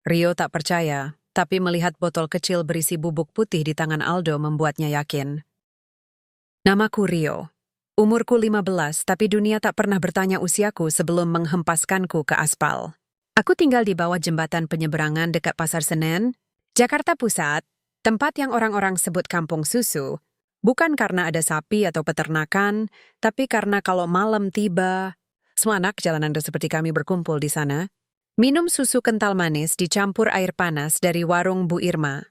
Rio tak percaya, tapi melihat botol kecil berisi bubuk putih di tangan Aldo membuatnya yakin. Namaku Rio. Umurku 15, tapi dunia tak pernah bertanya usiaku sebelum menghempaskanku ke aspal. Aku tinggal di bawah jembatan penyeberangan dekat Pasar Senen, Jakarta Pusat, tempat yang orang-orang sebut kampung susu. Bukan karena ada sapi atau peternakan, tapi karena kalau malam tiba, semua anak jalanan seperti kami berkumpul di sana. Minum susu kental manis dicampur air panas dari warung Bu Irma.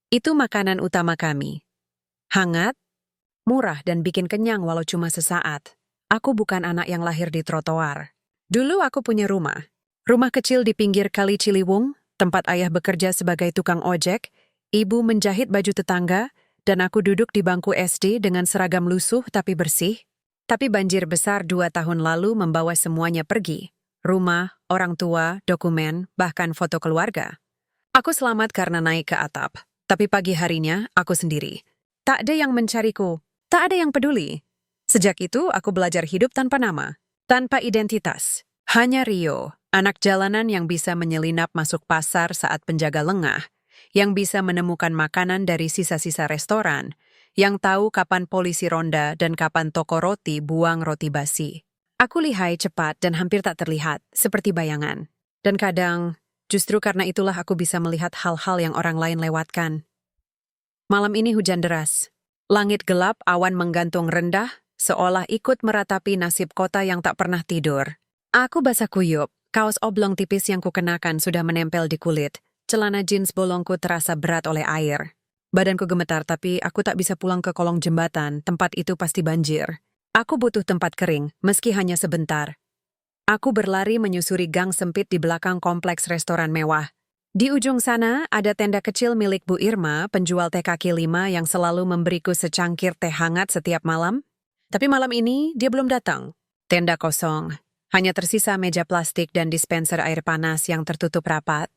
Itu makanan utama kami. Hangat, murah dan bikin kenyang walau cuma sesaat. Aku bukan anak yang lahir di trotoar. Dulu aku punya rumah. Rumah kecil di pinggir Kali Ciliwung, tempat ayah bekerja sebagai tukang ojek, ibu menjahit baju tetangga, dan aku duduk di bangku SD dengan seragam lusuh tapi bersih. Tapi banjir besar 2 tahun lalu membawa semuanya pergi. Rumah, orang tua, dokumen, bahkan foto keluarga. Aku selamat karena naik ke atap. Tapi pagi harinya, aku sendiri. Tak ada yang mencariku. Tak ada yang peduli. Sejak itu, aku belajar hidup tanpa nama. Tanpa identitas. Hanya Rio, anak jalanan yang bisa menyelinap masuk pasar saat penjaga lengah, yang bisa menemukan makanan dari sisa-sisa restoran, yang tahu kapan polisi ronda dan kapan toko roti buang roti basi. Aku lihai cepat dan hampir tak terlihat, seperti bayangan. Dan kadang, justru karena itulah aku bisa melihat hal-hal yang orang lain lewatkan. Malam ini hujan deras. Langit gelap, awan menggantung rendah, seolah ikut meratapi nasib kota yang tak pernah tidur. Aku basah kuyup, kaos oblong tipis yang kukenakan sudah menempel di kulit. Celana jeans bolongku terasa berat oleh air. Badanku gemetar tapi aku tak bisa pulang ke kolong jembatan, tempat itu pasti banjir. Aku butuh tempat kering, meski hanya sebentar. Aku berlari menyusuri gang sempit di belakang kompleks restoran mewah. Di ujung sana ada tenda kecil milik Bu Irma, penjual teh kaki lima yang selalu memberiku secangkir teh hangat setiap malam. Tapi malam ini dia belum datang. Tenda kosong. Hanya tersisa meja plastik dan dispenser air panas yang tertutup rapat.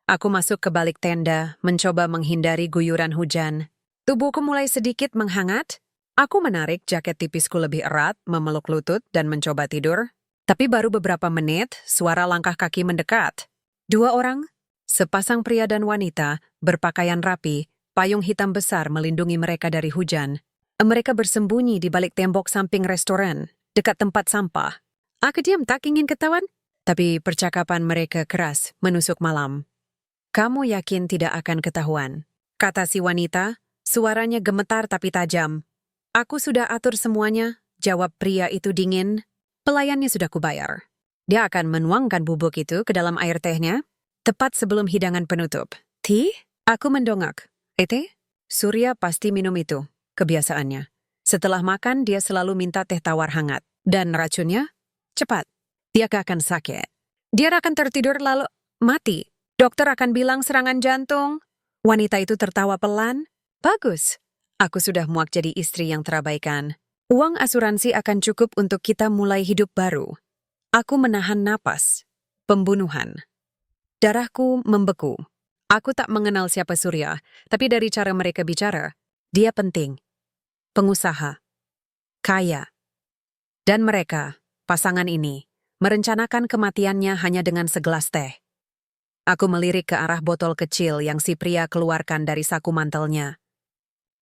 Aku masuk ke balik tenda, mencoba menghindari guyuran hujan. Tubuhku mulai sedikit menghangat. Aku menarik jaket tipisku lebih erat, memeluk lutut, dan mencoba tidur. Tapi baru beberapa menit, suara langkah kaki mendekat. 2 orang, sepasang pria dan wanita, berpakaian rapi, payung hitam besar melindungi mereka dari hujan. Mereka bersembunyi di balik tembok samping restoran, dekat tempat sampah. Aku diam tak ingin ketahuan, tapi percakapan mereka keras, menusuk malam. Kamu yakin tidak akan ketahuan? Kata si wanita, suaranya gemetar tapi tajam. Aku sudah atur semuanya, jawab pria itu dingin. Pelayannya sudah kubayar. Dia akan menuangkan bubuk itu ke dalam air tehnya, tepat sebelum hidangan penutup. Teh? Aku mendongak. Teh? Surya pasti minum itu, kebiasaannya. Setelah makan, dia selalu minta teh tawar hangat. Dan racunnya? Cepat. Dia akan sakit. Dia akan tertidur lalu mati. Dokter akan bilang serangan jantung. Wanita itu tertawa pelan. Bagus. Aku sudah muak jadi istri yang terabaikan. Uang asuransi akan cukup untuk kita mulai hidup baru. Aku menahan napas. Pembunuhan. Darahku membeku. Aku tak mengenal siapa Surya, tapi dari cara mereka bicara, dia penting. Pengusaha. Kaya. Dan mereka, pasangan ini, merencanakan kematiannya hanya dengan segelas teh. Aku melirik ke arah botol kecil yang si pria keluarkan dari saku mantelnya.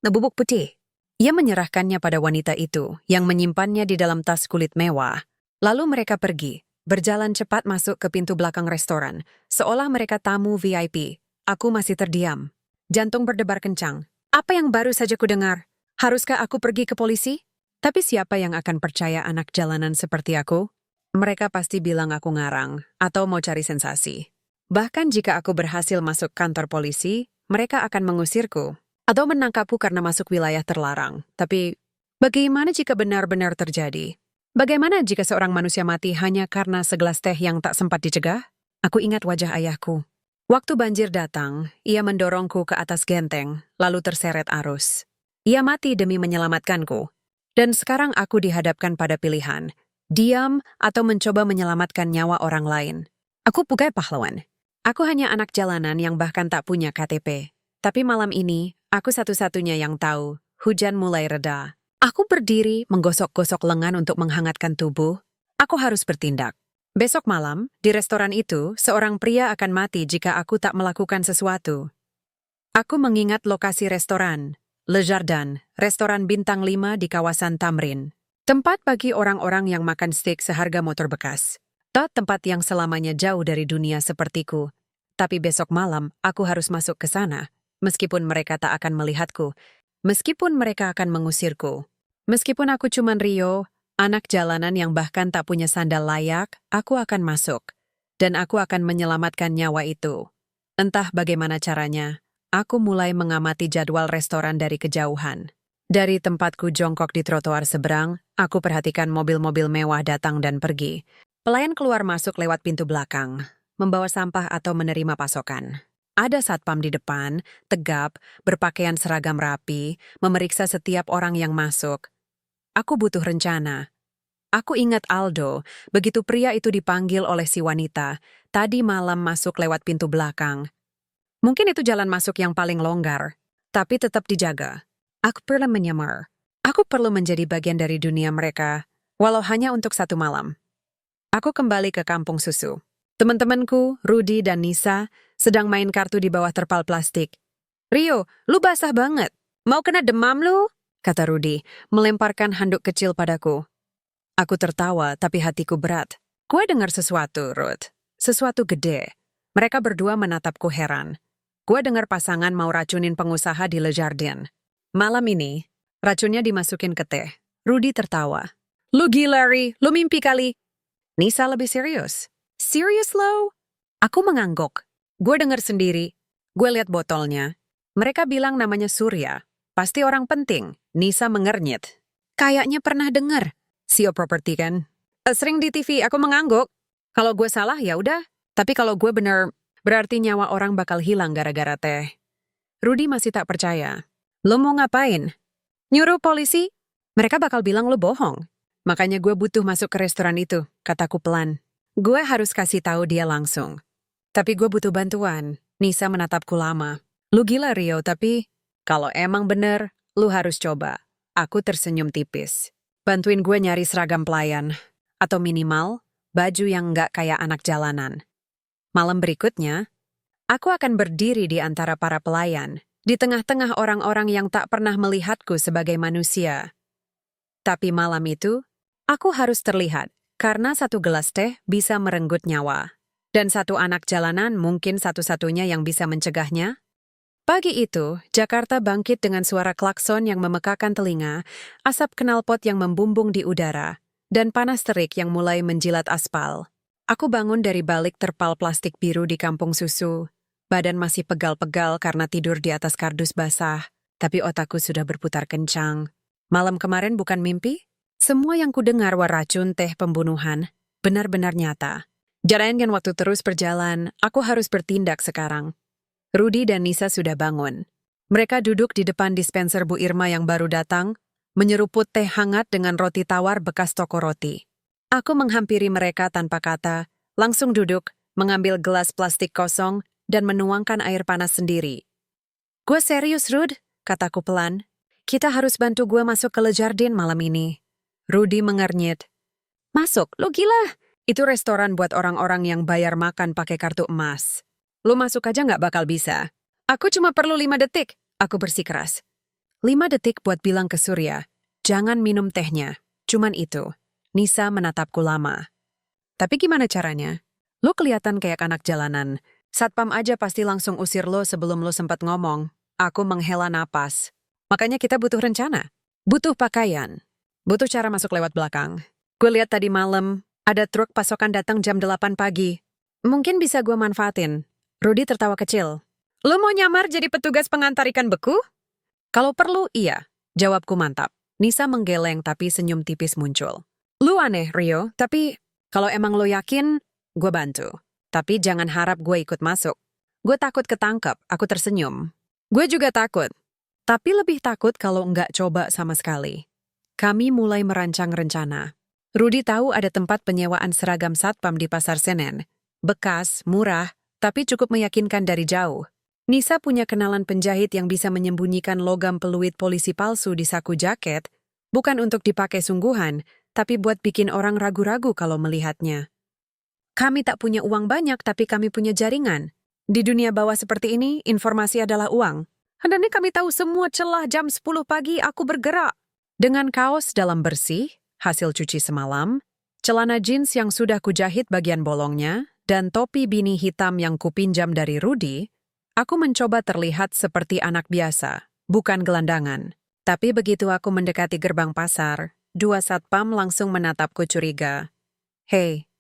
Bubuk putih. Ia menyerahkannya pada wanita itu yang menyimpannya di dalam tas kulit mewah. Lalu mereka pergi, berjalan cepat masuk ke pintu belakang restoran, seolah mereka tamu VIP. Aku masih terdiam. Jantung berdebar kencang. Apa yang baru saja kudengar? Haruskah aku pergi ke polisi? Tapi siapa yang akan percaya anak jalanan seperti aku? Mereka pasti bilang aku ngarang atau mau cari sensasi. Bahkan jika aku berhasil masuk kantor polisi, mereka akan mengusirku. Atau menangkapku karena masuk wilayah terlarang. Tapi, bagaimana jika benar-benar terjadi? Bagaimana jika seorang manusia mati hanya karena segelas teh yang tak sempat dicegah? Aku ingat wajah ayahku. Waktu banjir datang, ia mendorongku ke atas genteng, lalu terseret arus. Ia mati demi menyelamatkanku. Dan sekarang aku dihadapkan pada pilihan, diam atau mencoba menyelamatkan nyawa orang lain. Aku bukan pahlawan. Aku hanya anak jalanan yang bahkan tak punya KTP. Tapi malam ini, aku satu-satunya yang tahu, hujan mulai reda. Aku berdiri, menggosok-gosok lengan untuk menghangatkan tubuh. Aku harus bertindak. Besok malam, di restoran itu, seorang pria akan mati jika aku tak melakukan sesuatu. Aku mengingat lokasi restoran, Le Jardin, restoran bintang 5 di kawasan Tamrin. Tempat bagi orang-orang yang makan steak seharga motor bekas. Tak tempat yang selamanya jauh dari dunia sepertiku. Tapi besok malam, aku harus masuk ke sana. Meskipun mereka tak akan melihatku. Meskipun mereka akan mengusirku. Meskipun aku cuman Rio, anak jalanan yang bahkan tak punya sandal layak, aku akan masuk. Dan aku akan menyelamatkan nyawa itu. Entah bagaimana caranya, aku mulai mengamati jadwal restoran dari kejauhan. Dari tempatku jongkok di trotoar seberang, aku perhatikan mobil-mobil mewah datang dan pergi. Pelayan keluar masuk lewat pintu belakang, membawa sampah atau menerima pasokan. Ada satpam di depan, tegap, berpakaian seragam rapi, memeriksa setiap orang yang masuk. Aku butuh rencana. Aku ingat Aldo, begitu pria itu dipanggil oleh si wanita, tadi malam masuk lewat pintu belakang. Mungkin itu jalan masuk yang paling longgar, tapi tetap dijaga. Aku perlu menyamar. Aku perlu menjadi bagian dari dunia mereka, walau hanya untuk 1 malam. Aku kembali ke kampung susu. Teman-temanku, Rudy dan Nisa, sedang main kartu di bawah terpal plastik. "Rio, lu basah banget. Mau kena demam lu?" kata Rudy, melemparkan handuk kecil padaku. Aku tertawa, tapi hatiku berat. Gue dengar sesuatu, Ruth. Sesuatu gede. Mereka berdua menatapku heran. Gue dengar pasangan mau racunin pengusaha di Le Jardin. Malam ini, racunnya dimasukin ke teh. Rudy tertawa. "Lu gila, Ri. Lu mimpi kali." Nisa lebih serius. "Serius lo?" Aku mengangguk. Gue dengar sendiri. Gue lihat botolnya. Mereka bilang namanya Surya. Pasti orang penting. Nisa mengernyit. "Kayaknya pernah dengar." CEO properti kan? Sering di TV, aku mengangguk. Kalau gue salah ya udah. Tapi kalau gue bener, berarti nyawa orang bakal hilang gara-gara teh. Rudy masih tak percaya. "Lo mau ngapain? Nyuruh polisi? Mereka bakal bilang lo bohong. Makanya gue butuh masuk ke restoran itu," kataku pelan. Gue harus kasih tahu dia langsung. Tapi gue butuh bantuan. Nisa menatapku lama. "Lu gila, Rio, tapi kalau emang bener, lu harus coba." Aku tersenyum tipis. "Bantuin gue nyari seragam pelayan. Atau minimal, baju yang nggak kayak anak jalanan." Malam berikutnya, aku akan berdiri di antara para pelayan, di tengah-tengah orang-orang yang tak pernah melihatku sebagai manusia. Tapi malam itu, aku harus terlihat, karena 1 gelas teh bisa merenggut nyawa. Dan 1 anak jalanan mungkin satu-satunya yang bisa mencegahnya. Pagi itu, Jakarta bangkit dengan suara klakson yang memekakan telinga, asap knalpot yang membumbung di udara, dan panas terik yang mulai menjilat aspal. Aku bangun dari balik terpal plastik biru di kampung susu. Badan masih pegal-pegal karena tidur di atas kardus basah, tapi otakku sudah berputar kencang. Malam kemarin bukan mimpi? Semua yang kudengar war racun teh pembunuhan, benar-benar nyata. Jangan waktu terus berjalan, aku harus bertindak sekarang. Rudy dan Nisa sudah bangun. Mereka duduk di depan dispenser Bu Irma yang baru datang, menyeruput teh hangat dengan roti tawar bekas toko roti. Aku menghampiri mereka tanpa kata, langsung duduk, mengambil gelas plastik kosong, dan menuangkan air panas sendiri. "Gue serius, Rud," kataku pelan. "Kita harus bantu gue masuk ke Le Jardin malam ini." Rudy mengernyit. "Masuk? Lo gila? Itu restoran buat orang-orang yang bayar makan pakai kartu emas. Lo masuk aja nggak bakal bisa. Aku cuma perlu 5 detik." Aku bersikeras. 5 detik buat bilang ke Surya, "Jangan minum tehnya." Cuman itu. Nisa menatapku lama. "Tapi gimana caranya? Lo kelihatan kayak anak jalanan. Satpam aja pasti langsung usir lo sebelum lo sempat ngomong." Aku menghela napas. "Makanya kita butuh rencana. Butuh pakaian. Butuh cara masuk lewat belakang. Gue lihat tadi malam, ada truk pasokan datang jam 8 pagi. Mungkin bisa gue manfaatin." Rudy tertawa kecil. "Lo mau nyamar jadi petugas pengantar ikan beku?" "Kalau perlu, iya." Jawabku mantap. Nisa menggeleng tapi senyum tipis muncul. "Lu aneh, Rio, tapi kalau emang lo yakin, gue bantu. Tapi jangan harap gue ikut masuk." "Gue takut ketangkep," aku tersenyum. "Gue juga takut. Tapi lebih takut kalau nggak coba sama sekali." Kami mulai merancang rencana. Rudy tahu ada tempat penyewaan seragam satpam di Pasar Senen. Bekas, murah, tapi cukup meyakinkan dari jauh. Nisa punya kenalan penjahit yang bisa menyembunyikan logam peluit polisi palsu di saku jaket, bukan untuk dipakai sungguhan, tapi buat bikin orang ragu-ragu kalau melihatnya. Kami tak punya uang banyak, tapi kami punya jaringan. Di dunia bawah seperti ini, informasi adalah uang. Hendaknya kami tahu semua celah jam 10 pagi aku bergerak. Dengan kaos dalam bersih, hasil cuci semalam, celana jeans yang sudah kujahit bagian bolongnya, dan topi bini hitam yang kupinjam dari Rudy, aku mencoba terlihat seperti anak biasa, bukan gelandangan. Tapi begitu aku mendekati gerbang pasar, dua satpam langsung menatapku curiga. Hei,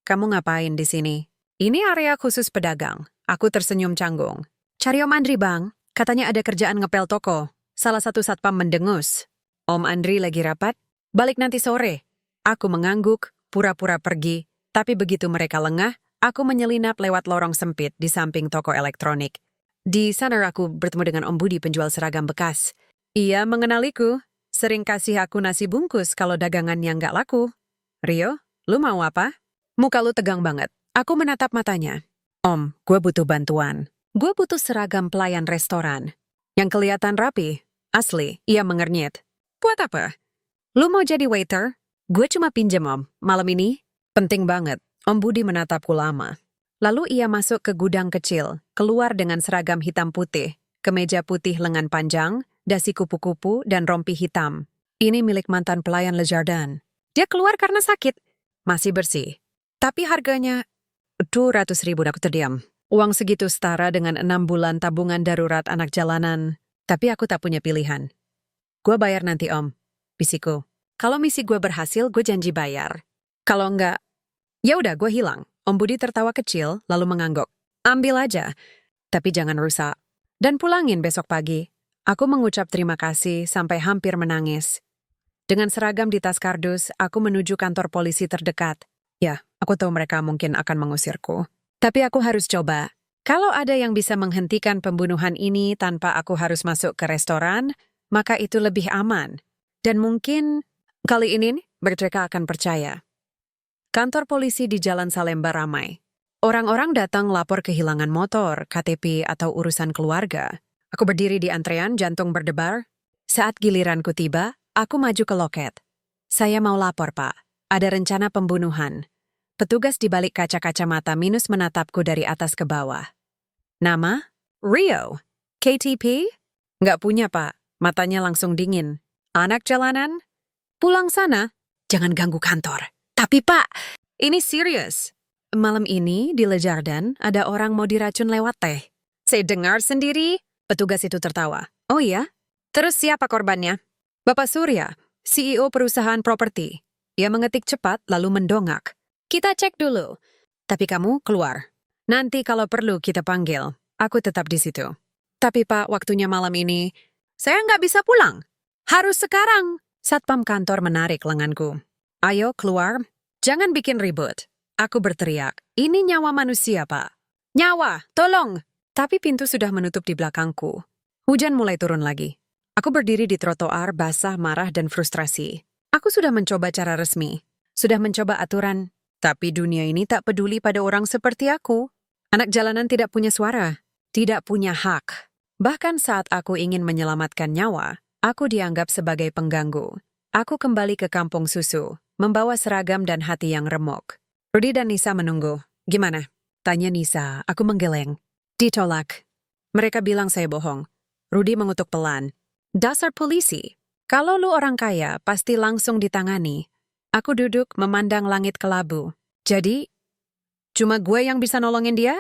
kamu ngapain di sini? Ini area khusus pedagang. Aku tersenyum canggung. Cari Om Andri, Bang. Katanya ada kerjaan ngepel toko. Salah satu satpam mendengus. Om Andri lagi rapat? Balik nanti sore. Aku mengangguk, pura-pura pergi. Tapi begitu mereka lengah, aku menyelinap lewat lorong sempit di samping toko elektronik. Di sana aku bertemu dengan Om Budi, penjual seragam bekas. Ia mengenaliku. Sering kasih aku nasi bungkus kalau dagangannya nggak laku. Rio, lu mau apa? Muka lu tegang banget. Aku menatap matanya. Om, gue butuh bantuan. Gue butuh seragam pelayan restoran. Yang kelihatan rapi. Asli, ia mengernyit. Buat apa? Lu mau jadi waiter? Gue cuma pinjem, Om. Malam ini? Penting banget. Om Budi menatapku lama. Lalu ia masuk ke gudang kecil, keluar dengan seragam hitam putih, kemeja putih lengan panjang, dasi kupu-kupu, dan rompi hitam. Ini milik mantan pelayan Le Jardin. Dia keluar karena sakit. Masih bersih. Tapi harganya 200.000. Aku terdiam. Uang segitu setara dengan 6 bulan tabungan darurat anak jalanan. Tapi aku tak punya pilihan. Gue bayar nanti, Om. Bisiku. Kalau misi gue berhasil, gue janji bayar. Kalau enggak, ya udah gue hilang. Om Budi tertawa kecil, lalu mengangguk. Ambil aja. Tapi jangan rusak. Dan pulangin besok pagi. Aku mengucap terima kasih sampai hampir menangis. Dengan seragam di tas kardus, aku menuju kantor polisi terdekat. Ya, aku tahu mereka mungkin akan mengusirku. Tapi aku harus coba. Kalau ada yang bisa menghentikan pembunuhan ini tanpa aku harus masuk ke restoran, maka itu lebih aman. Dan mungkin kali ini mereka akan percaya. Kantor polisi di Jalan Salemba ramai. Orang-orang datang lapor kehilangan motor, KTP, atau urusan keluarga. Aku berdiri di antrean, jantung berdebar. Saat giliranku tiba, aku maju ke loket. Saya mau lapor, Pak. Ada rencana pembunuhan. Petugas di balik kaca-kaca mata minus menatapku dari atas ke bawah. Nama? Rio. KTP? Nggak punya, Pak. Matanya langsung dingin. Anak jalanan? Pulang sana. Jangan ganggu kantor. Tapi, Pak, ini serius. Malam ini di Le Jardin ada orang mau diracun lewat teh. Saya dengar sendiri. Petugas itu tertawa. Oh iya? Terus siapa korbannya? Bapak Surya, CEO perusahaan properti. Ia mengetik cepat lalu mendongak. Kita cek dulu. Tapi kamu keluar. Nanti kalau perlu kita panggil. Aku tetap di situ. Tapi Pak, waktunya malam ini. Saya nggak bisa pulang. Harus sekarang. Satpam kantor menarik lenganku. Ayo keluar. Jangan bikin ribut. Aku berteriak. Ini nyawa manusia, Pak. Nyawa, tolong. Tapi pintu sudah menutup di belakangku. Hujan mulai turun lagi. Aku berdiri di trotoar basah, marah, dan frustrasi. Aku sudah mencoba cara resmi. Sudah mencoba aturan. Tapi dunia ini tak peduli pada orang seperti aku. Anak jalanan tidak punya suara, tidak punya hak. Bahkan saat aku ingin menyelamatkan nyawa, aku dianggap sebagai pengganggu. Aku kembali ke kampung susu, membawa seragam dan hati yang remuk. Rudy dan Nisa menunggu. Gimana? Tanya Nisa, aku menggeleng. Ditolak. Mereka bilang saya bohong. Rudy mengutuk pelan. Dasar polisi. Kalau lu orang kaya, pasti langsung ditangani. Aku duduk memandang langit kelabu. Jadi, cuma gue yang bisa nolongin dia?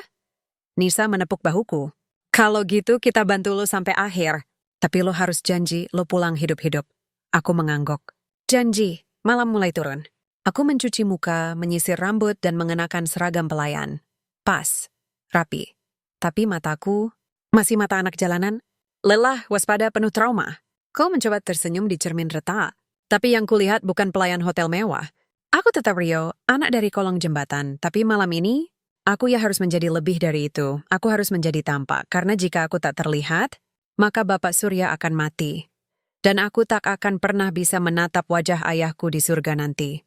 Nisa menepuk bahuku. Kalau gitu kita bantu lo sampai akhir. Tapi lo harus janji lo pulang hidup-hidup. Aku mengangguk. Janji, malam mulai turun. Aku mencuci muka, menyisir rambut, dan mengenakan seragam pelayan. Pas, rapi. Tapi mataku, masih mata anak jalanan, lelah, waspada, penuh trauma. Kau mencoba tersenyum di cermin retak. Tapi yang kulihat bukan pelayan hotel mewah. Aku tetap Rio, anak dari kolong jembatan. Tapi malam ini, aku ya harus menjadi lebih dari itu. Aku harus menjadi tampak. Karena jika aku tak terlihat, maka Bapak Surya akan mati. Dan aku tak akan pernah bisa menatap wajah ayahku di surga nanti.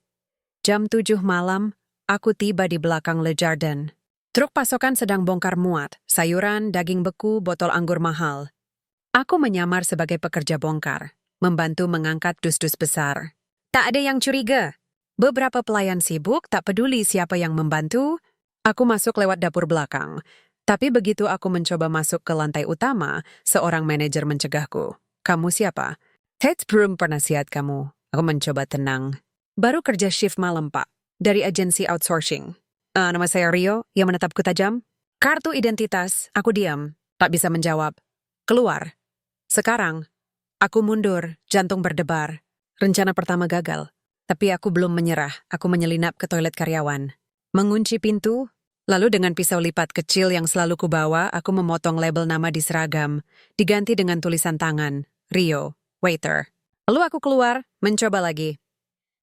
Jam 7 malam, aku tiba di belakang Le Jardin. Truk pasokan sedang bongkar muat. Sayuran, daging beku, botol anggur mahal. Aku menyamar sebagai pekerja bongkar. Membantu mengangkat dus-dus besar. Tak ada yang curiga. Beberapa pelayan sibuk, tak peduli siapa yang membantu. Aku masuk lewat dapur belakang. Tapi begitu aku mencoba masuk ke lantai utama, seorang manajer mencegahku. Kamu siapa? Ted belum pernah sihat kamu. Aku mencoba tenang. Baru kerja shift malam, Pak. Dari agensi outsourcing. Nama saya Rio, yang menatapku tajam. Kartu identitas, aku diam. Tak bisa menjawab. Keluar. Sekarang, aku mundur, jantung berdebar. Rencana pertama gagal. Tapi aku belum menyerah, aku menyelinap ke toilet karyawan. Mengunci pintu, lalu dengan pisau lipat kecil yang selalu kubawa, aku memotong label nama di seragam, diganti dengan tulisan tangan, Rio, waiter. Lalu aku keluar, mencoba lagi.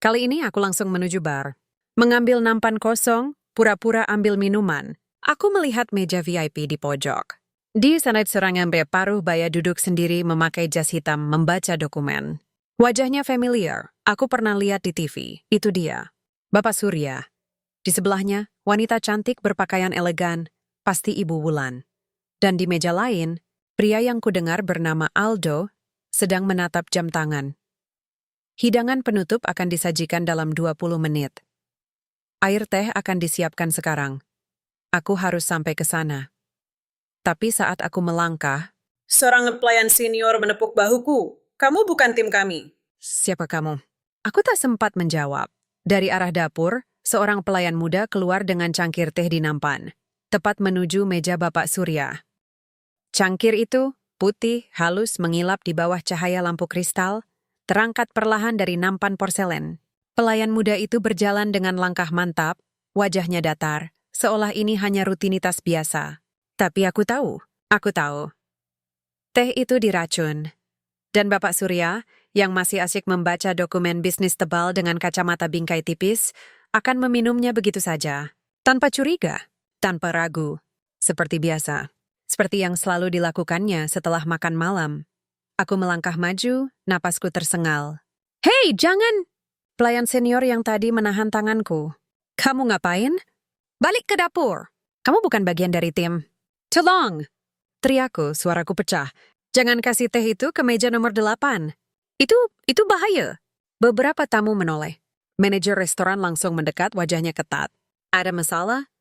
Kali ini aku langsung menuju bar. Mengambil nampan kosong, pura-pura ambil minuman. Aku melihat meja VIP di pojok. Di sana seorang ambe paruh baya duduk sendiri memakai jas hitam membaca dokumen. Wajahnya familiar, aku pernah lihat di TV, itu dia. Bapak Surya. Di sebelahnya, wanita cantik berpakaian elegan, pasti Ibu Wulan. Dan di meja lain, pria yang kudengar bernama Aldo sedang menatap jam tangan. Hidangan penutup akan disajikan dalam 20 menit. Air teh akan disiapkan sekarang. Aku harus sampai ke sana. Tapi saat aku melangkah, seorang pelayan senior menepuk bahuku. Kamu bukan tim kami. Siapa kamu? Aku tak sempat menjawab. Dari arah dapur, seorang pelayan muda keluar dengan cangkir teh di nampan, tepat menuju meja Bapak Surya. Cangkir itu, putih, halus, mengilap di bawah cahaya lampu kristal, terangkat perlahan dari nampan porselen. Pelayan muda itu berjalan dengan langkah mantap, wajahnya datar, seolah ini hanya rutinitas biasa. Tapi aku tahu. Teh itu diracun. Dan Bapak Surya, yang masih asyik membaca dokumen bisnis tebal dengan kacamata bingkai tipis, akan meminumnya begitu saja. Tanpa curiga, tanpa ragu. Seperti biasa. Seperti yang selalu dilakukannya setelah makan malam. Aku melangkah maju, napasku tersengal. Hei, jangan! Pelayan senior yang tadi menahan tanganku. Kamu ngapain? Balik ke dapur. Kamu bukan bagian dari tim. Tolong! Teriakku, suaraku pecah. Jangan kasih teh itu ke meja nomor 8. Itu bahaya. Beberapa tamu menoleh. Manajer restoran langsung mendekat, wajahnya ketat. Ada masalah?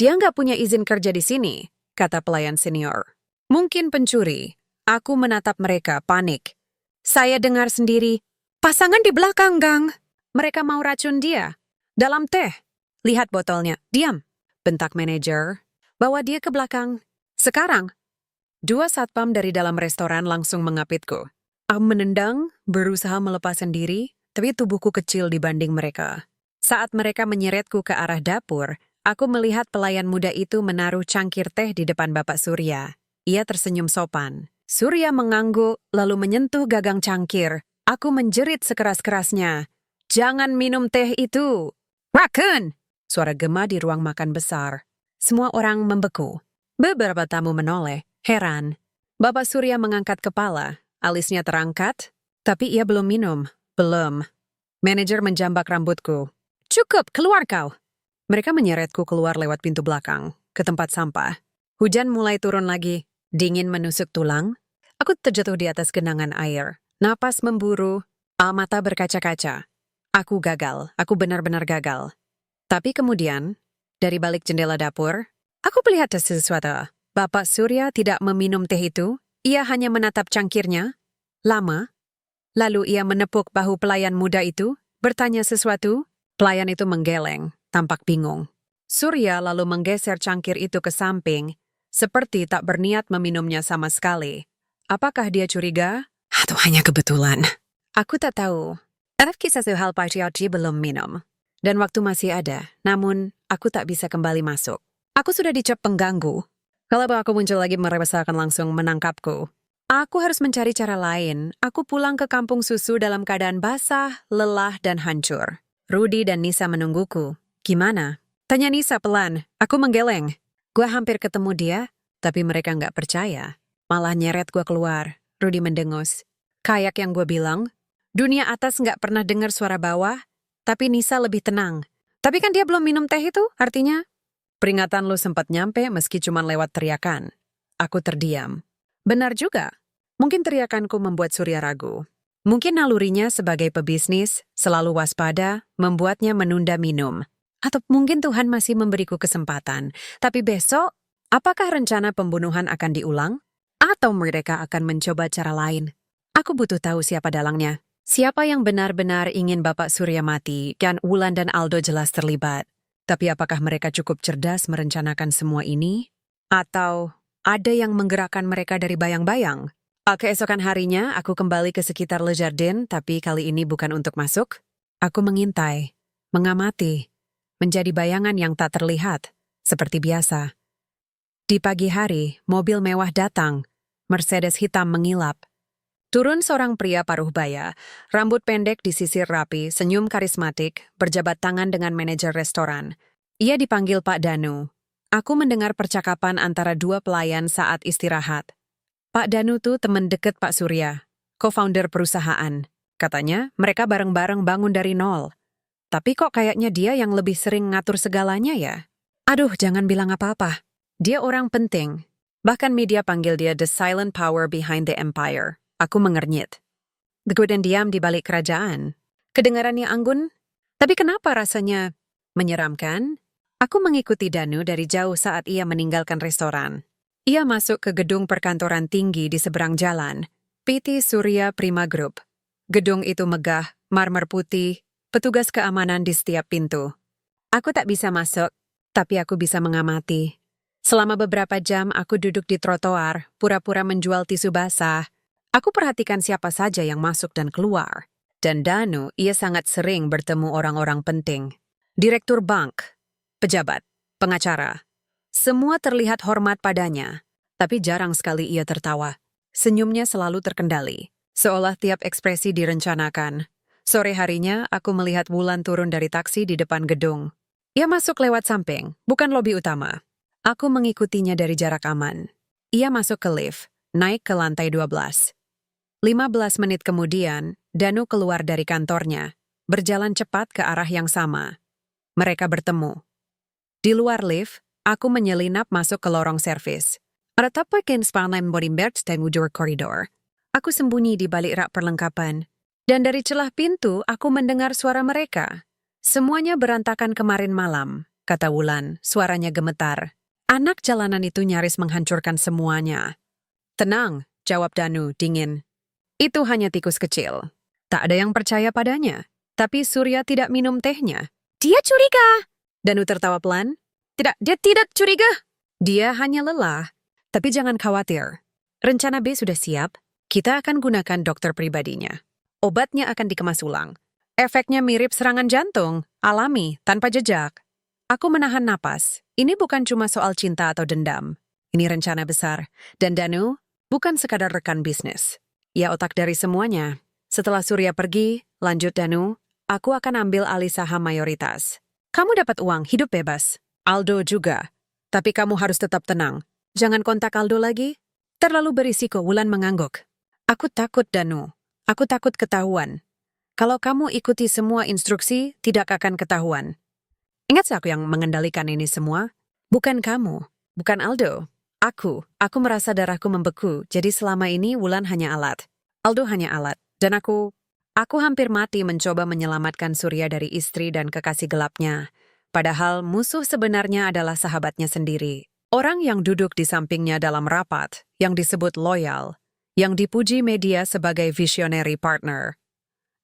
Dia nggak punya izin kerja di sini, kata pelayan senior. Mungkin pencuri. Aku menatap mereka, panik. Saya dengar sendiri, pasangan di belakang, Gang. Mereka mau racun dia. Dalam teh. Lihat botolnya. Diam. Bentak manajer. Bawa dia ke belakang. Sekarang. 2 satpam dari dalam restoran langsung mengapitku. Aku menendang, berusaha melepaskan diri, tapi tubuhku kecil dibanding mereka. Saat mereka menyeretku ke arah dapur, aku melihat pelayan muda itu menaruh cangkir teh di depan Bapak Surya. Ia tersenyum sopan. Surya mengangguk, lalu menyentuh gagang cangkir. Aku menjerit sekeras-kerasnya. Jangan minum teh itu! Rakun! Suara gema di ruang makan besar. Semua orang membeku. Beberapa tamu menoleh. Heran. Bapak Surya mengangkat kepala, alisnya terangkat, tapi ia belum minum. Belum. Manajer menjambak rambutku. Cukup, keluar kau. Mereka menyeretku keluar lewat pintu belakang, ke tempat sampah. Hujan mulai turun lagi, dingin menusuk tulang. Aku terjatuh di atas genangan air. Napas memburu, mata berkaca-kaca. Aku gagal, aku benar-benar gagal. Tapi kemudian, dari balik jendela dapur, aku melihat sesuatu. Bapak Surya tidak meminum teh itu, ia hanya menatap cangkirnya, lama. Lalu ia menepuk bahu pelayan muda itu, bertanya sesuatu. Pelayan itu menggeleng, tampak bingung. Surya lalu menggeser cangkir itu ke samping, seperti tak berniat meminumnya sama sekali. Apakah dia curiga? Atau hanya kebetulan? Aku tak tahu. Kisah hal patriarki belum minum. Dan waktu masih ada, namun aku tak bisa kembali masuk. Aku sudah dicap pengganggu. Kalau aku muncul lagi, mereka akan langsung menangkapku. Aku harus mencari cara lain. Aku pulang ke kampung susu dalam keadaan basah, lelah, dan hancur. Rudy dan Nisa menungguku. Gimana? Tanya Nisa pelan. Aku menggeleng. Gue hampir ketemu dia, tapi mereka nggak percaya. Malah nyeret gue keluar. Rudy mendengus. Kayak yang gue bilang, dunia atas nggak pernah dengar suara bawah, tapi Nisa lebih tenang. Tapi kan dia belum minum teh itu, artinya... Peringatan lu sempat nyampe meski cuma lewat teriakan. Aku terdiam. Benar juga. Mungkin teriakanku membuat Surya ragu. Mungkin nalurinya sebagai pebisnis, selalu waspada, membuatnya menunda minum. Atau mungkin Tuhan masih memberiku kesempatan. Tapi besok, apakah rencana pembunuhan akan diulang? Atau mereka akan mencoba cara lain? Aku butuh tahu siapa dalangnya. Siapa yang benar-benar ingin Bapak Surya mati dan Wulan dan Aldo jelas terlibat. Tapi apakah mereka cukup cerdas merencanakan semua ini? Atau ada yang menggerakkan mereka dari bayang-bayang? Keesokan harinya, aku kembali ke sekitar Le Jardin, tapi kali ini bukan untuk masuk. Aku mengintai, mengamati, menjadi bayangan yang tak terlihat, seperti biasa. Di pagi hari, mobil mewah datang, Mercedes hitam mengilap. Turun seorang pria paruh baya, rambut pendek disisir rapi, senyum karismatik, berjabat tangan dengan manajer restoran. Ia dipanggil Pak Danu. Aku mendengar percakapan antara dua pelayan saat istirahat. Pak Danu tuh teman deket Pak Surya, co-founder perusahaan. Katanya mereka bareng-bareng bangun dari nol. Tapi kok kayaknya dia yang lebih sering ngatur segalanya ya? Aduh, jangan bilang apa-apa. Dia orang penting. Bahkan media panggil dia the silent power behind the empire. Aku mengernyit. Teguh dan diam di balik kerajaan. Kedengarannya anggun, tapi kenapa rasanya menyeramkan? Aku mengikuti Danu dari jauh saat ia meninggalkan restoran. Ia masuk ke gedung perkantoran tinggi di seberang jalan, PT Surya Prima Group. Gedung itu megah, marmer putih, petugas keamanan di setiap pintu. Aku tak bisa masuk, tapi aku bisa mengamati. Selama beberapa jam aku duduk di trotoar, pura-pura menjual tisu basah. Aku perhatikan siapa saja yang masuk dan keluar. Dan Danu, ia sangat sering bertemu orang-orang penting. Direktur bank, pejabat, pengacara. Semua terlihat hormat padanya, tapi jarang sekali ia tertawa. Senyumnya selalu terkendali, seolah tiap ekspresi direncanakan. Sore harinya, aku melihat Wulan turun dari taksi di depan gedung. Ia masuk lewat samping, bukan lobi utama. Aku mengikutinya dari jarak aman. Ia masuk ke lift, naik ke lantai 12. 15 menit kemudian, Danu keluar dari kantornya, berjalan cepat ke arah yang sama. Mereka bertemu. Di luar lift, aku menyelinap masuk ke lorong servis. Ada tapakan spanline Bodimbergs dan wujud koridor. Aku sembunyi di balik rak perlengkapan. Dan dari celah pintu, aku mendengar suara mereka. Semuanya berantakan kemarin malam, kata Wulan, suaranya gemetar. Anak jalanan itu nyaris menghancurkan semuanya. Tenang, jawab Danu, dingin. Itu hanya tikus kecil. Tak ada yang percaya padanya. Tapi Surya tidak minum tehnya. Dia curiga. Danu tertawa pelan. Tidak, dia tidak curiga. Dia hanya lelah. Tapi jangan khawatir. Rencana B sudah siap. Kita akan gunakan dokter pribadinya. Obatnya akan dikemas ulang. Efeknya mirip serangan jantung, alami, tanpa jejak. Aku menahan napas. Ini bukan cuma soal cinta atau dendam. Ini rencana besar. Dan Danu bukan sekadar rekan bisnis. Ia otak dari semuanya. Setelah Surya pergi, lanjut Danu, aku akan ambil alih saham mayoritas. Kamu dapat uang, hidup bebas. Aldo juga. Tapi kamu harus tetap tenang. Jangan kontak Aldo lagi. Terlalu berisiko, Wulan mengangguk. Aku takut, Danu. Aku takut ketahuan. Kalau kamu ikuti semua instruksi, tidak akan ketahuan. Ingat aku yang mengendalikan ini semua? Bukan kamu, bukan Aldo. Aku merasa darahku membeku, jadi selama ini Wulan hanya alat. Aldo hanya alat. Dan aku hampir mati mencoba menyelamatkan Surya dari istri dan kekasih gelapnya. Padahal musuh sebenarnya adalah sahabatnya sendiri. Orang yang duduk di sampingnya dalam rapat, yang disebut loyal, yang dipuji media sebagai visionary partner.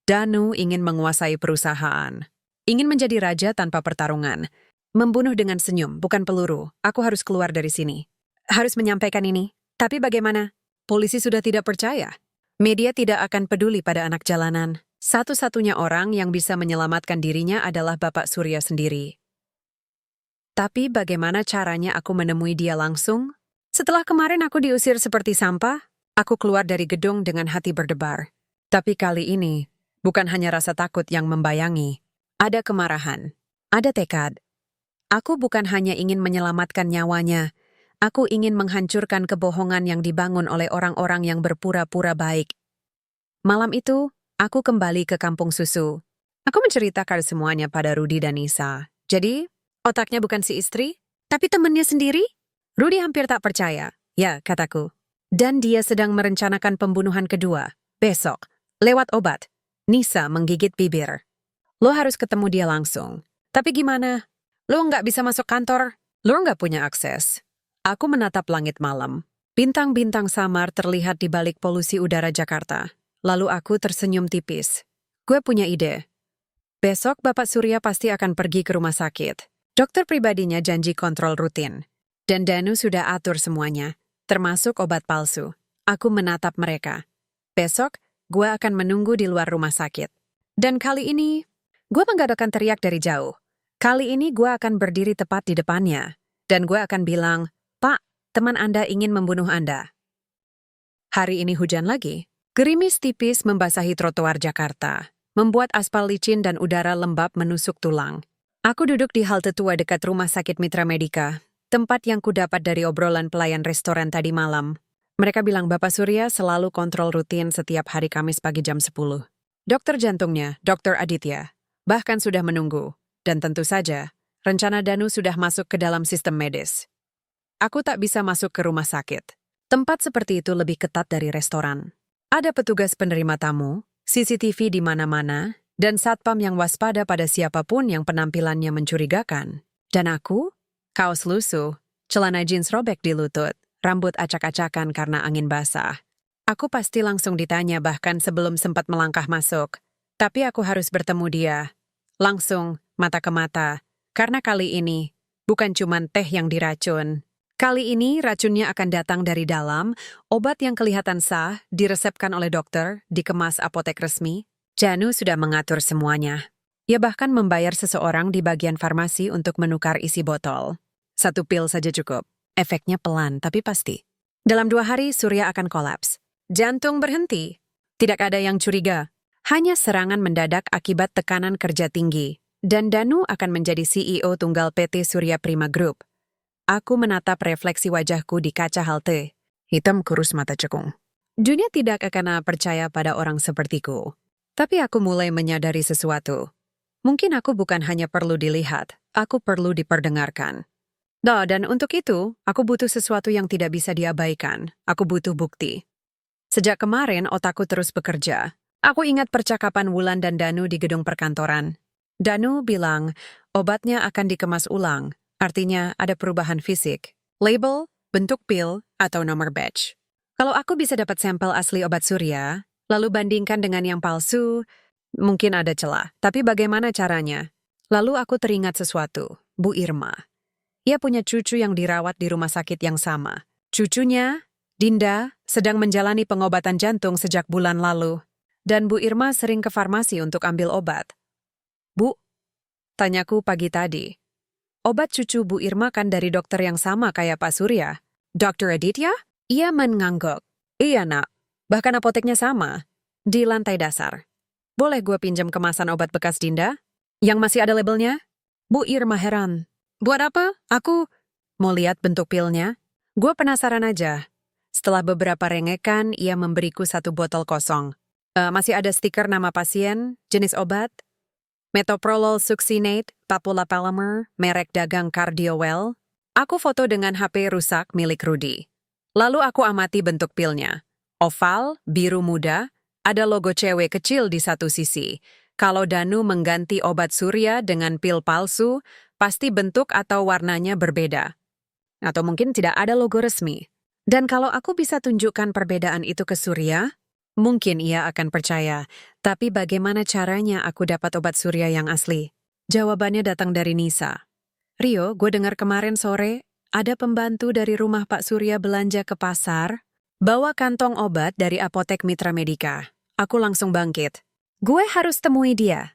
Danu ingin menguasai perusahaan. Ingin menjadi raja tanpa pertarungan. Membunuh dengan senyum, bukan peluru. Aku harus keluar dari sini. Harus menyampaikan ini. Tapi bagaimana? Polisi sudah tidak percaya. Media tidak akan peduli pada anak jalanan. Satu-satunya orang yang bisa menyelamatkan dirinya adalah Bapak Surya sendiri. Tapi bagaimana caranya aku menemui dia langsung? Setelah kemarin aku diusir seperti sampah, aku keluar dari gedung dengan hati berdebar. Tapi kali ini, bukan hanya rasa takut yang membayangi. Ada kemarahan, ada tekad. Aku bukan hanya ingin menyelamatkan nyawanya, aku ingin menghancurkan kebohongan yang dibangun oleh orang-orang yang berpura-pura baik. Malam itu, aku kembali ke kampung susu. Aku menceritakan semuanya pada Rudy dan Nisa. Jadi, otaknya bukan si istri, tapi temannya sendiri? Rudy hampir tak percaya. Ya, kataku. Dan dia sedang merencanakan pembunuhan kedua. Besok, Lewat obat. Nisa menggigit bibir. Lo harus ketemu dia langsung. Tapi gimana? Lo nggak bisa masuk kantor? Lo nggak punya akses. Aku menatap langit malam. Bintang-bintang samar terlihat di balik polusi udara Jakarta. Lalu aku tersenyum tipis. Gue punya ide. Besok Bapak Surya pasti akan pergi ke rumah sakit. Dokter pribadinya janji kontrol rutin. Dan Danu sudah atur semuanya, termasuk obat palsu. Aku menatap mereka. Besok, gue akan menunggu di luar rumah sakit. Dan kali ini, gue mengadakan teriak dari jauh. Kali ini gue akan berdiri tepat di depannya. Dan gue akan bilang, Pak, teman Anda ingin membunuh Anda. Hari ini hujan lagi. Gerimis tipis membasahi trotoar Jakarta, membuat aspal licin dan udara lembab menusuk tulang. Aku duduk di halte tua dekat rumah sakit Mitra Medika, tempat yang kudapat dari obrolan pelayan restoran tadi malam. Mereka bilang Bapak Surya selalu kontrol rutin setiap hari Kamis pagi jam 10. Dokter jantungnya, Dr. Aditya, bahkan sudah menunggu. Dan tentu saja, rencana Danu sudah masuk ke dalam sistem medis. Aku tak bisa masuk ke rumah sakit. Tempat seperti itu lebih ketat dari restoran. Ada petugas penerima tamu, CCTV di mana-mana, dan satpam yang waspada pada siapapun yang penampilannya mencurigakan. Dan aku, kaos lusuh, celana jeans robek di lutut, rambut acak-acakan karena angin basah. Aku pasti langsung ditanya bahkan sebelum sempat melangkah masuk. Tapi aku harus bertemu dia. Langsung, mata ke mata. Karena kali ini, bukan cuman teh yang diracun. Kali ini racunnya akan datang dari dalam, obat yang kelihatan sah, diresepkan oleh dokter, dikemas apotek resmi. Danu sudah mengatur semuanya. Ia bahkan membayar seseorang di bagian farmasi untuk menukar isi botol. 1 pil saja cukup. Efeknya pelan tapi pasti. Dalam 2 hari Surya akan kolaps. Jantung berhenti. Tidak ada yang curiga. Hanya serangan mendadak akibat tekanan kerja tinggi. Dan Danu akan menjadi CEO tunggal PT Surya Prima Group. Aku menatap refleksi wajahku di kaca halte. Hitam kurus mata cekung. Dunia tidak akan percaya pada orang sepertiku. Tapi aku mulai menyadari sesuatu. Mungkin aku bukan hanya perlu dilihat, aku perlu diperdengarkan. Dan untuk itu, aku butuh sesuatu yang tidak bisa diabaikan. Aku butuh bukti. Sejak kemarin, otakku terus bekerja. Aku ingat percakapan Wulan dan Danu di gedung perkantoran. Danu bilang, obatnya akan dikemas ulang. Artinya ada perubahan fisik, label, bentuk pil, atau nomor batch. Kalau aku bisa dapat sampel asli obat Surya, lalu bandingkan dengan yang palsu, mungkin ada celah. Tapi bagaimana caranya? Lalu aku teringat sesuatu, Bu Irma. Ia punya cucu yang dirawat di rumah sakit yang sama. Cucunya, Dinda, sedang menjalani pengobatan jantung sejak bulan lalu. Dan Bu Irma sering ke farmasi untuk ambil obat. Bu, tanyaku pagi tadi. Obat cucu Bu Irma kan dari dokter yang sama kayak Pak Surya. Dr. Aditya? Ia mengangguk. Iya nak, bahkan apoteknya sama. Di lantai dasar. Boleh gue pinjam kemasan obat bekas Dinda? Yang masih ada labelnya? Bu Irma heran. Buat apa? Aku mau lihat bentuk pilnya. Gue penasaran aja. Setelah beberapa rengekan, ia memberiku 1 botol kosong. Masih ada stiker nama pasien, jenis obat, Metoprolol succinate, Papula Polymer, merek dagang Cardiowell. Aku foto dengan HP rusak milik Rudy. Lalu aku amati bentuk pilnya. Oval, biru muda, ada logo cewek kecil di satu sisi. Kalau Danu mengganti obat Surya dengan pil palsu, pasti bentuk atau warnanya berbeda. Atau mungkin tidak ada logo resmi. Dan kalau aku bisa tunjukkan perbedaan itu ke Surya, mungkin ia akan percaya. Tapi bagaimana caranya aku dapat obat Surya yang asli? Jawabannya datang dari Nisa. Rio, gue dengar kemarin sore, ada pembantu dari rumah Pak Surya belanja ke pasar, bawa kantong obat dari apotek Mitra Medika. Aku langsung bangkit. Gue harus temui dia.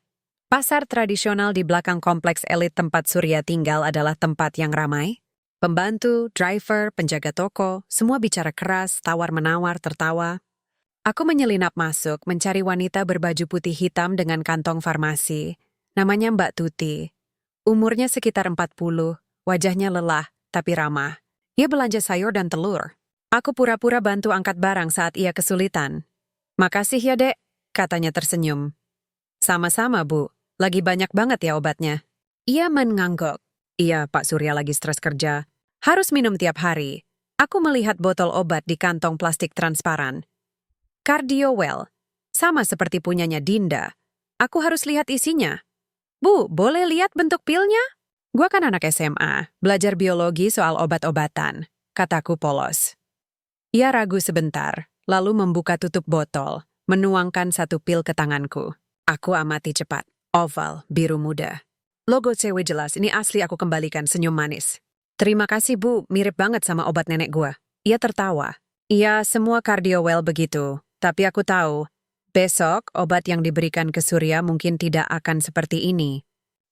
Pasar tradisional di belakang kompleks elit tempat Surya tinggal adalah tempat yang ramai. Pembantu, driver, penjaga toko, semua bicara keras, tawar-menawar, tertawa. Aku menyelinap masuk, mencari wanita berbaju putih hitam dengan kantong farmasi. Namanya Mbak Tuti. Umurnya sekitar 40, wajahnya lelah, tapi ramah. Ia belanja sayur dan telur. Aku pura-pura bantu angkat barang saat ia kesulitan. Makasih ya, Dek, katanya tersenyum. Sama-sama, Bu. Lagi banyak banget ya obatnya. Ia mengangguk. Iya, Pak Surya lagi stres kerja. Harus minum tiap hari. Aku melihat botol obat di kantong plastik transparan. Cardiowell. sama seperti punyanya Dinda. Aku harus lihat isinya. Bu, boleh lihat bentuk pilnya? Gua kan anak SMA, belajar biologi soal obat-obatan, kataku polos. Ia ragu sebentar, lalu membuka tutup botol, menuangkan satu pil ke tanganku. Aku amati cepat, oval, biru muda. Logo cewek jelas, ini asli, aku kembalikan senyum manis. Terima kasih Bu, mirip banget sama obat nenek gua. Ia tertawa. Iya, semua kardiowel begitu, tapi aku tahu, besok obat yang diberikan ke Surya mungkin tidak akan seperti ini.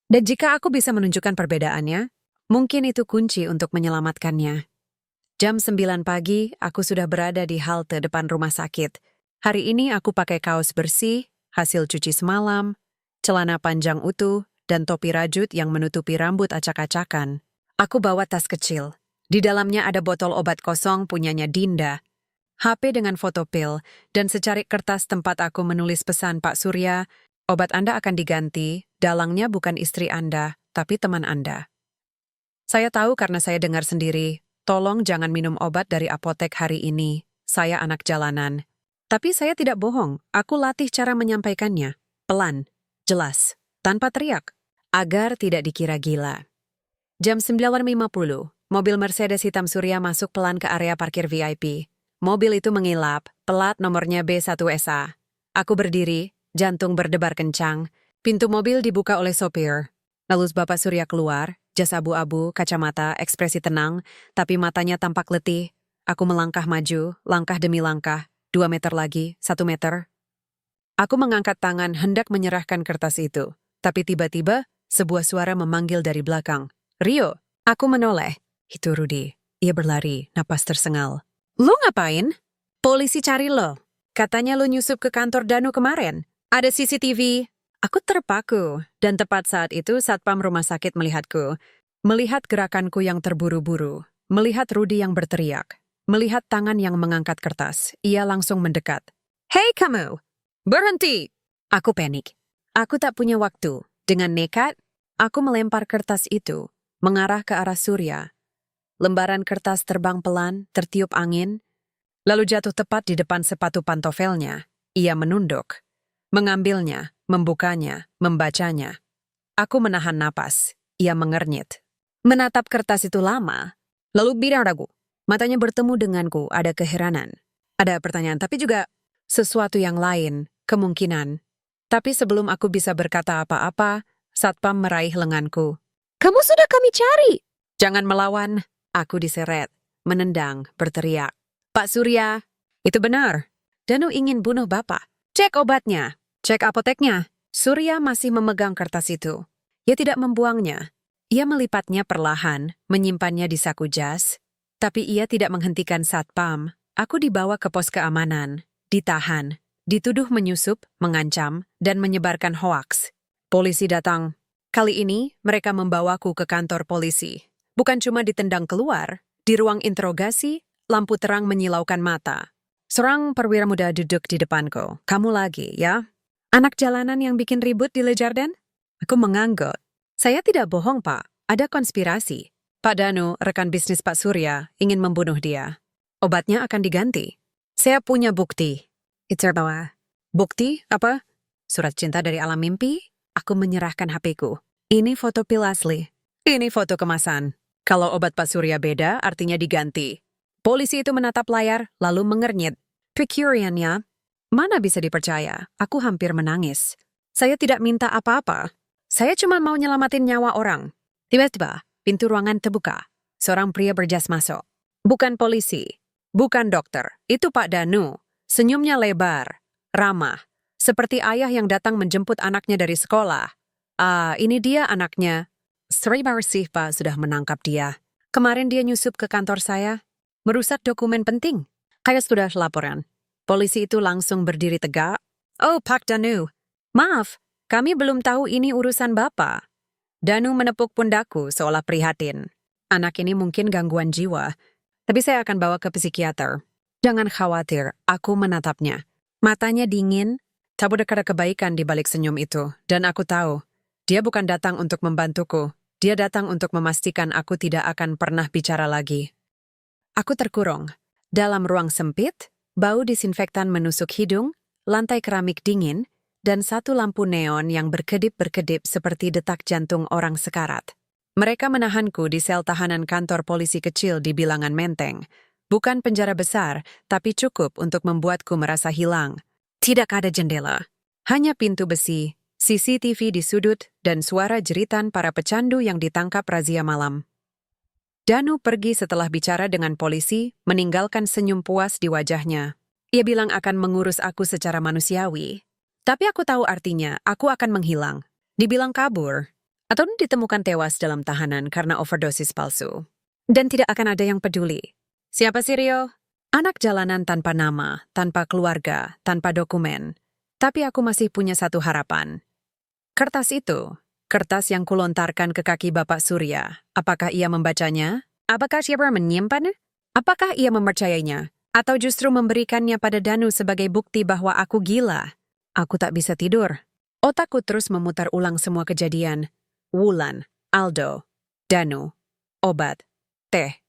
Dan jika aku bisa menunjukkan perbedaannya, mungkin itu kunci untuk menyelamatkannya. Jam 9 pagi, aku sudah berada di halte depan rumah sakit. Hari ini aku pakai kaos bersih, hasil cuci semalam, celana panjang utuh, dan topi rajut yang menutupi rambut acak-acakan. Aku bawa tas kecil. Di dalamnya ada botol obat kosong punyanya Dinda, HP dengan foto pil, dan secarik kertas tempat aku menulis pesan Pak Surya, obat Anda akan diganti, dalangnya bukan istri Anda, tapi teman Anda. Saya tahu karena saya dengar sendiri, tolong jangan minum obat dari apotek hari ini, saya anak jalanan. Tapi saya tidak bohong, aku latih cara menyampaikannya, pelan, jelas, tanpa teriak, agar tidak dikira gila. Jam 9.50, mobil Mercedes hitam Surya masuk pelan ke area parkir VIP. Mobil itu mengilap, pelat nomornya B1SA. Aku berdiri, jantung berdebar kencang. Pintu mobil dibuka oleh sopir. Lalu Bapak Surya keluar, jas abu-abu, kacamata, ekspresi tenang, tapi matanya tampak letih. Aku melangkah maju, langkah demi langkah, 2 meter lagi, 1 meter. Aku mengangkat tangan hendak menyerahkan kertas itu, tapi tiba-tiba sebuah suara memanggil dari belakang. Rio, aku menoleh. Itu Rudy. Ia berlari, napas tersengal. Lu ngapain? Polisi cari lo. Katanya lu nyusup ke kantor Danu kemarin. Ada CCTV. Aku terpaku, dan tepat saat itu satpam rumah sakit melihatku. Melihat gerakanku yang terburu-buru. Melihat Rudy yang berteriak. Melihat tangan yang mengangkat kertas. Ia langsung mendekat. Hei kamu! Berhenti! Aku panik. Aku tak punya waktu. Dengan nekat, aku melempar kertas itu, mengarah ke arah Surya. Lembaran kertas terbang pelan, tertiup angin, lalu jatuh tepat di depan sepatu pantofelnya. Ia menunduk, mengambilnya, membukanya, membacanya. Aku menahan napas. Ia mengernyit. Menatap kertas itu lama, lalu bidang ragu. Matanya bertemu denganku, ada keheranan. Ada pertanyaan, tapi juga sesuatu yang lain, kemungkinan. Tapi sebelum aku bisa berkata apa-apa, satpam meraih lenganku. Kamu sudah kami cari! Jangan melawan. Aku diseret, menendang, berteriak. Pak Surya, itu benar. Danu ingin bunuh Bapak. Cek obatnya, cek apoteknya. Surya masih memegang kertas itu. Ia tidak membuangnya. Ia melipatnya perlahan, menyimpannya di saku jas. Tapi ia tidak menghentikan satpam. Aku dibawa ke pos keamanan, ditahan, dituduh menyusup, mengancam, dan menyebarkan hoaks. Polisi datang. Kali ini, mereka membawaku ke kantor polisi. Bukan cuma ditendang keluar, di ruang interogasi, lampu terang menyilaukan mata. Seorang perwira muda duduk di depanku. Kamu lagi, ya? Anak jalanan yang bikin ribut di Le Jardin? Aku mengangguk. Saya tidak bohong, Pak. Ada konspirasi. Pak Danu, rekan bisnis Pak Surya, ingin membunuh dia. Obatnya akan diganti. Saya punya bukti. Itu bawa. Bukti? Apa? Surat cinta dari alam mimpi? Aku menyerahkan HP-ku. Ini foto pil asli. Ini foto kemasan. Kalau obat Pak Surya beda, artinya diganti. Polisi itu menatap layar, lalu mengernyit. Pikirannya, mana bisa dipercaya? Aku hampir menangis. Saya tidak minta apa-apa. Saya cuma mau nyelamatin nyawa orang. Tiba-tiba, pintu ruangan terbuka. Seorang pria berjas masuk. Bukan polisi. Bukan dokter. Itu Pak Danu. Senyumnya lebar. Ramah. Seperti ayah yang datang menjemput anaknya dari sekolah. Ini dia anaknya. Terima kasih, Pak, sudah menangkap dia. Kemarin dia nyusup ke kantor saya, merusak dokumen penting. Kayak sudah laporan. Polisi itu langsung berdiri tegak. Oh, Pak Danu. Maaf, kami belum tahu ini urusan Bapak. Danu menepuk pundakku seolah prihatin. Anak ini mungkin gangguan jiwa, tapi saya akan bawa ke psikiater. Jangan khawatir, aku menatapnya. Matanya dingin, tak ada kebaikan di balik senyum itu. Dan aku tahu, dia bukan datang untuk membantuku. Dia datang untuk memastikan aku tidak akan pernah bicara lagi. Aku terkurung. Dalam ruang sempit, bau disinfektan menusuk hidung, lantai keramik dingin, dan satu lampu neon yang berkedip-berkedip seperti detak jantung orang sekarat. Mereka menahanku di sel tahanan kantor polisi kecil di bilangan Menteng. Bukan penjara besar, tapi cukup untuk membuatku merasa hilang. Tidak ada jendela. Hanya pintu besi, CCTV di sudut, dan suara jeritan para pecandu yang ditangkap razia malam. Danu pergi setelah bicara dengan polisi, meninggalkan senyum puas di wajahnya. Ia bilang akan mengurus aku secara manusiawi. Tapi aku tahu artinya, aku akan menghilang. Dibilang kabur, atau ditemukan tewas dalam tahanan karena overdosis palsu. Dan tidak akan ada yang peduli. Siapa sih Rio? Anak jalanan tanpa nama, tanpa keluarga, tanpa dokumen. Tapi aku masih punya satu harapan. Kertas itu. Kertas yang kulontarkan ke kaki Bapak Surya. Apakah ia membacanya? Apakah siapa menyimpannya? Apakah ia mempercayainya? Atau justru memberikannya pada Danu sebagai bukti bahwa aku gila? Aku tak bisa tidur. Otakku terus memutar ulang semua kejadian. Wulan, Aldo, Danu, obat, teh,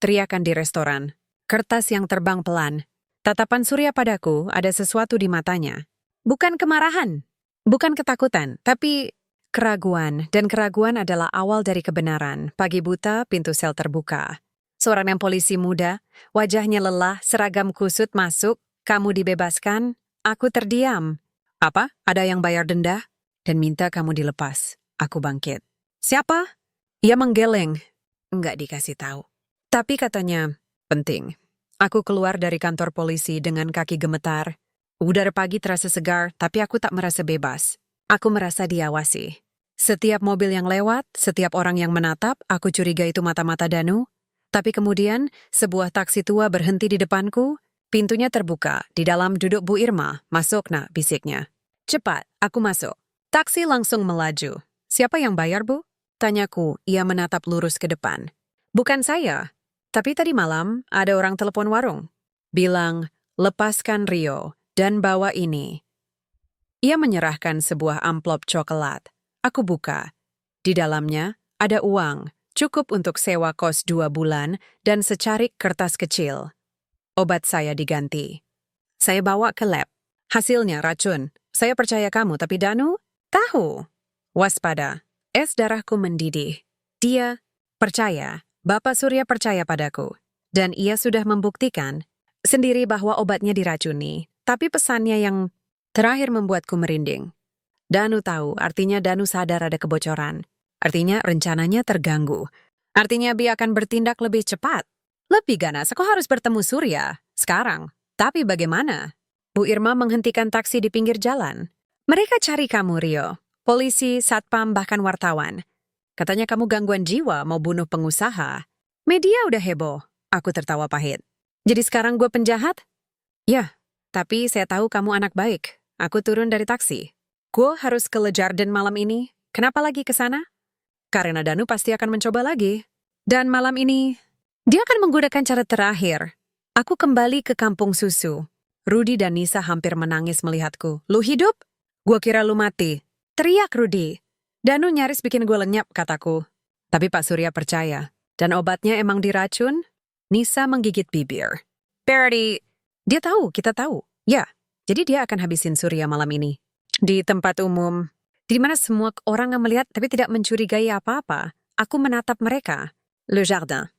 teriakan di restoran, kertas yang terbang pelan. Tatapan Surya padaku ada sesuatu di matanya. Bukan kemarahan, bukan ketakutan, tapi keraguan, dan keraguan adalah awal dari kebenaran. Pagi buta, pintu sel terbuka. Seorang yang polisi muda, wajahnya lelah, seragam kusut masuk, kamu dibebaskan, aku terdiam. Apa? Ada yang bayar denda? Dan minta kamu dilepas. Aku bangkit. Siapa? Ia menggeleng. Enggak dikasih tahu. Tapi katanya, penting. Aku keluar dari kantor polisi dengan kaki gemetar. Udara pagi terasa segar, tapi aku tak merasa bebas. Aku merasa diawasi. Setiap mobil yang lewat, setiap orang yang menatap, aku curiga itu mata-mata Danu. Tapi kemudian, sebuah taksi tua berhenti di depanku, pintunya terbuka, di dalam duduk Bu Irma. Masuk nak, bisiknya. Cepat, aku masuk. Taksi langsung melaju. Siapa yang bayar, Bu? Tanyaku, ia menatap lurus ke depan. Bukan saya, tapi tadi malam ada orang telepon warung. Bilang, lepaskan Rio, dan bawa ini. Ia menyerahkan sebuah amplop coklat. Aku buka. Di dalamnya ada uang, cukup untuk sewa kos 2 bulan dan secarik kertas kecil. Obat saya diganti. Saya bawa ke lab. Hasilnya racun. Saya percaya kamu, tapi Danu? Tahu. Waspada. Es darahku mendidih. Dia percaya. Bapak Surya percaya padaku. Dan ia sudah membuktikan sendiri bahwa obatnya diracuni. Tapi pesannya yang terakhir membuatku merinding. Danu tahu, artinya Danu sadar ada kebocoran. Artinya rencananya terganggu. Artinya Bi akan bertindak lebih cepat. Lebih ganas, aku harus bertemu Surya. Sekarang. Tapi bagaimana? Bu Irma menghentikan taksi di pinggir jalan. Mereka cari kamu, Rio. Polisi, satpam, bahkan wartawan. Katanya kamu gangguan jiwa mau bunuh pengusaha. Media udah heboh. Aku tertawa pahit. Jadi sekarang gue penjahat? Ya, tapi saya tahu kamu anak baik. Aku turun dari taksi. Gue harus ke Le Jardin malam ini. Kenapa lagi ke sana? Karena Danu pasti akan mencoba lagi. Dan malam ini, dia akan menggunakan cara terakhir. Aku kembali ke kampung susu. Rudy dan Nisa hampir menangis melihatku. Lu hidup? Gua kira lu mati. Teriak Rudy. Danu nyaris bikin gue lenyap, kataku. Tapi Pak Surya percaya. Dan obatnya emang diracun? Nisa menggigit bibir. Parody. Dia tahu, kita tahu. Ya, jadi dia akan habisin Surya malam ini. Di tempat umum, di mana semua orang melihat tapi tidak mencurigai apa-apa, aku menatap mereka. Le Jardin.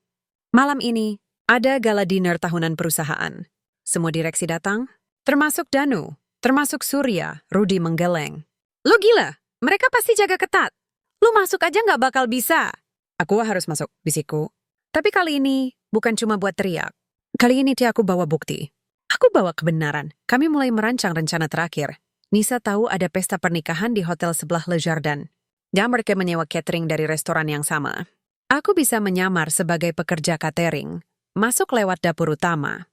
Malam ini, ada gala dinner tahunan perusahaan. Semua direksi datang, termasuk Danu, termasuk Surya. Rudy menggeleng. Lu gila, mereka pasti jaga ketat. Lu masuk aja nggak bakal bisa. Aku harus masuk, bisikku. Tapi kali ini, bukan cuma buat teriak. Kali ini aku bawa bukti. Aku bawa kebenaran. Kami mulai merancang rencana terakhir. Nisa tahu ada pesta pernikahan di hotel sebelah Le Jardin. Dan mereka menyewa catering dari restoran yang sama. Aku bisa menyamar sebagai pekerja catering, masuk lewat dapur utama.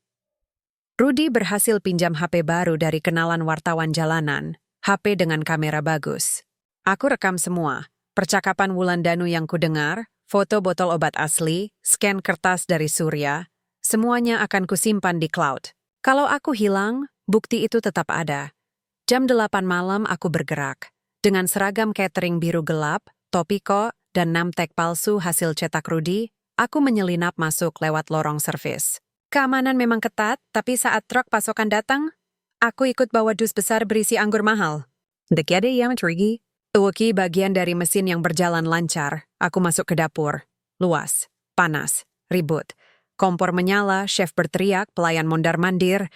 Rudy berhasil pinjam HP baru dari kenalan wartawan jalanan, HP dengan kamera bagus. Aku rekam semua, percakapan Wulan Danu yang kudengar, foto botol obat asli, scan kertas dari Surya, semuanya akan kusimpan di cloud. Kalau aku hilang, bukti itu tetap ada. Jam 8 malam aku bergerak. Dengan seragam catering biru gelap, topi kok, dan 6 tag palsu hasil cetak Rudy, aku menyelinap masuk lewat lorong servis. Keamanan memang ketat, tapi saat truk pasokan datang, Aku ikut bawa dus besar berisi anggur mahal. Dekade yang Trigi. Uki bagian dari mesin yang berjalan lancar. Aku masuk ke dapur. Luas, panas, ribut. Kompor menyala, chef berteriak, pelayan mondar-mandir.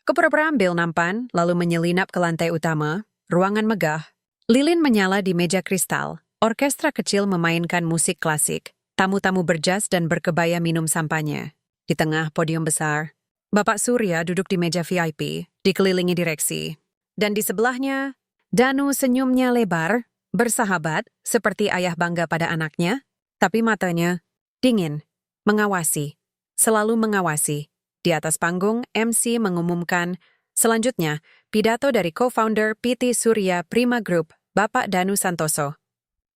Aku pura-pura ambil nampan, lalu menyelinap ke lantai utama. Ruangan megah. Lilin menyala di meja kristal. Orkestra kecil memainkan musik klasik. Tamu-tamu berjas dan berkebaya minum sampahnya. Di tengah podium besar, Bapak Surya duduk di meja VIP, dikelilingi direksi. Dan di sebelahnya, Danu senyumnya lebar, bersahabat, seperti ayah bangga pada anaknya, tapi matanya dingin, mengawasi, selalu mengawasi. Di atas panggung, MC mengumumkan, selanjutnya, pidato dari co-founder PT Surya Prima Group, Bapak Danu Santoso.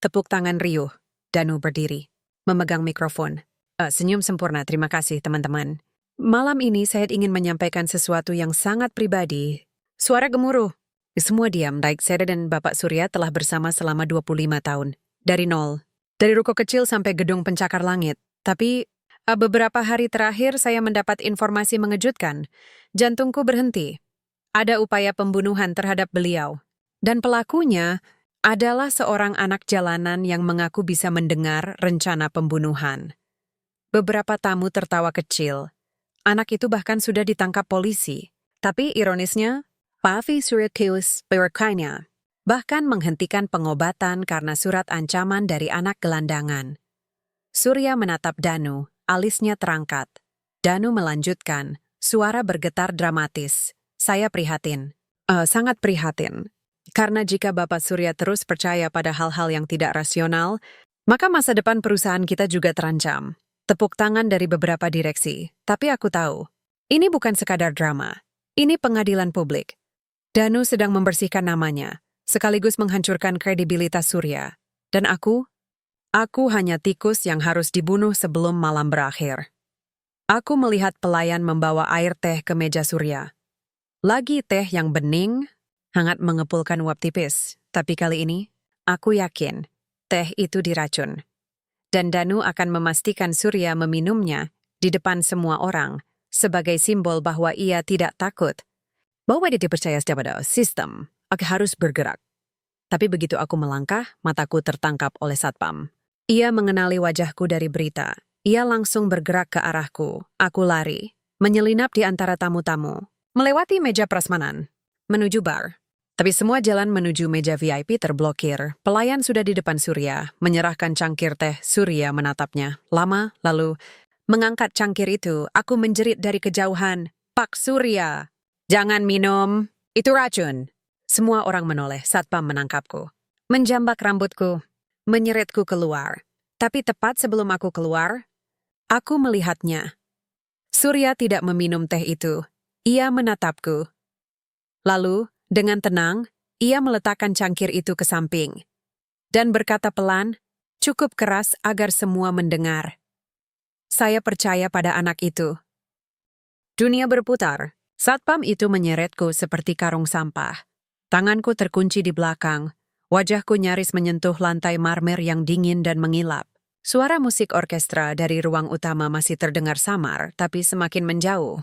Tepuk tangan riuh, Danu berdiri, memegang mikrofon. Senyum sempurna, terima kasih teman-teman. Malam ini saya ingin menyampaikan sesuatu yang sangat pribadi. Suara gemuruh. Semua diam, baik saya dan Bapak Surya telah bersama selama 25 tahun. Dari nol. Dari ruko kecil sampai gedung pencakar langit. Tapi beberapa hari terakhir saya mendapat informasi mengejutkan. Jantungku berhenti. Ada upaya pembunuhan terhadap beliau. Dan pelakunya adalah seorang anak jalanan yang mengaku bisa mendengar rencana pembunuhan. Beberapa tamu tertawa kecil. Anak itu bahkan sudah ditangkap polisi. Tapi ironisnya, Pavi Suryakius Berekainya bahkan menghentikan pengobatan karena surat ancaman dari anak gelandangan. Surya menatap Danu, alisnya terangkat. Danu melanjutkan, suara bergetar dramatis. Saya prihatin. Sangat prihatin. Karena jika Bapak Surya terus percaya pada hal-hal yang tidak rasional, maka masa depan perusahaan kita juga terancam. Tepuk tangan dari beberapa direksi. Tapi aku tahu, ini bukan sekadar drama. Ini pengadilan publik. Danu sedang membersihkan namanya, sekaligus menghancurkan kredibilitas Surya. Dan aku hanya tikus yang harus dibunuh sebelum malam berakhir. Aku melihat pelayan membawa air teh ke meja Surya. Lagi teh yang bening, hangat mengepulkan uap tipis. Tapi kali ini, aku yakin teh itu diracun. Dan Danu akan memastikan Surya meminumnya di depan semua orang sebagai simbol bahwa ia tidak takut. Bahwa dia dipercaya pada sistem, aku harus bergerak. Tapi begitu aku melangkah, mataku tertangkap oleh satpam. Ia mengenali wajahku dari berita. Ia langsung bergerak ke arahku. Aku lari, menyelinap di antara tamu-tamu, melewati meja prasmanan, menuju bar. Tapi semua jalan menuju meja VIP terblokir. Pelayan sudah di depan Surya, menyerahkan cangkir teh. Surya menatapnya lama, lalu mengangkat cangkir itu. Aku menjerit dari kejauhan, "Pak Surya, jangan minum, itu racun." Semua orang menoleh, satpam menangkapku. Menjambak rambutku, menyeretku keluar. Tapi tepat sebelum aku keluar, aku melihatnya. Surya tidak meminum teh itu. Ia menatapku. Lalu, dengan tenang, ia meletakkan cangkir itu ke samping. Dan berkata pelan, cukup keras agar semua mendengar. Saya percaya pada anak itu. Dunia berputar. Satpam itu menyeretku seperti karung sampah. Tanganku terkunci di belakang. Wajahku nyaris menyentuh lantai marmer yang dingin dan mengilap. Suara musik orkestra dari ruang utama masih terdengar samar, tapi semakin menjauh.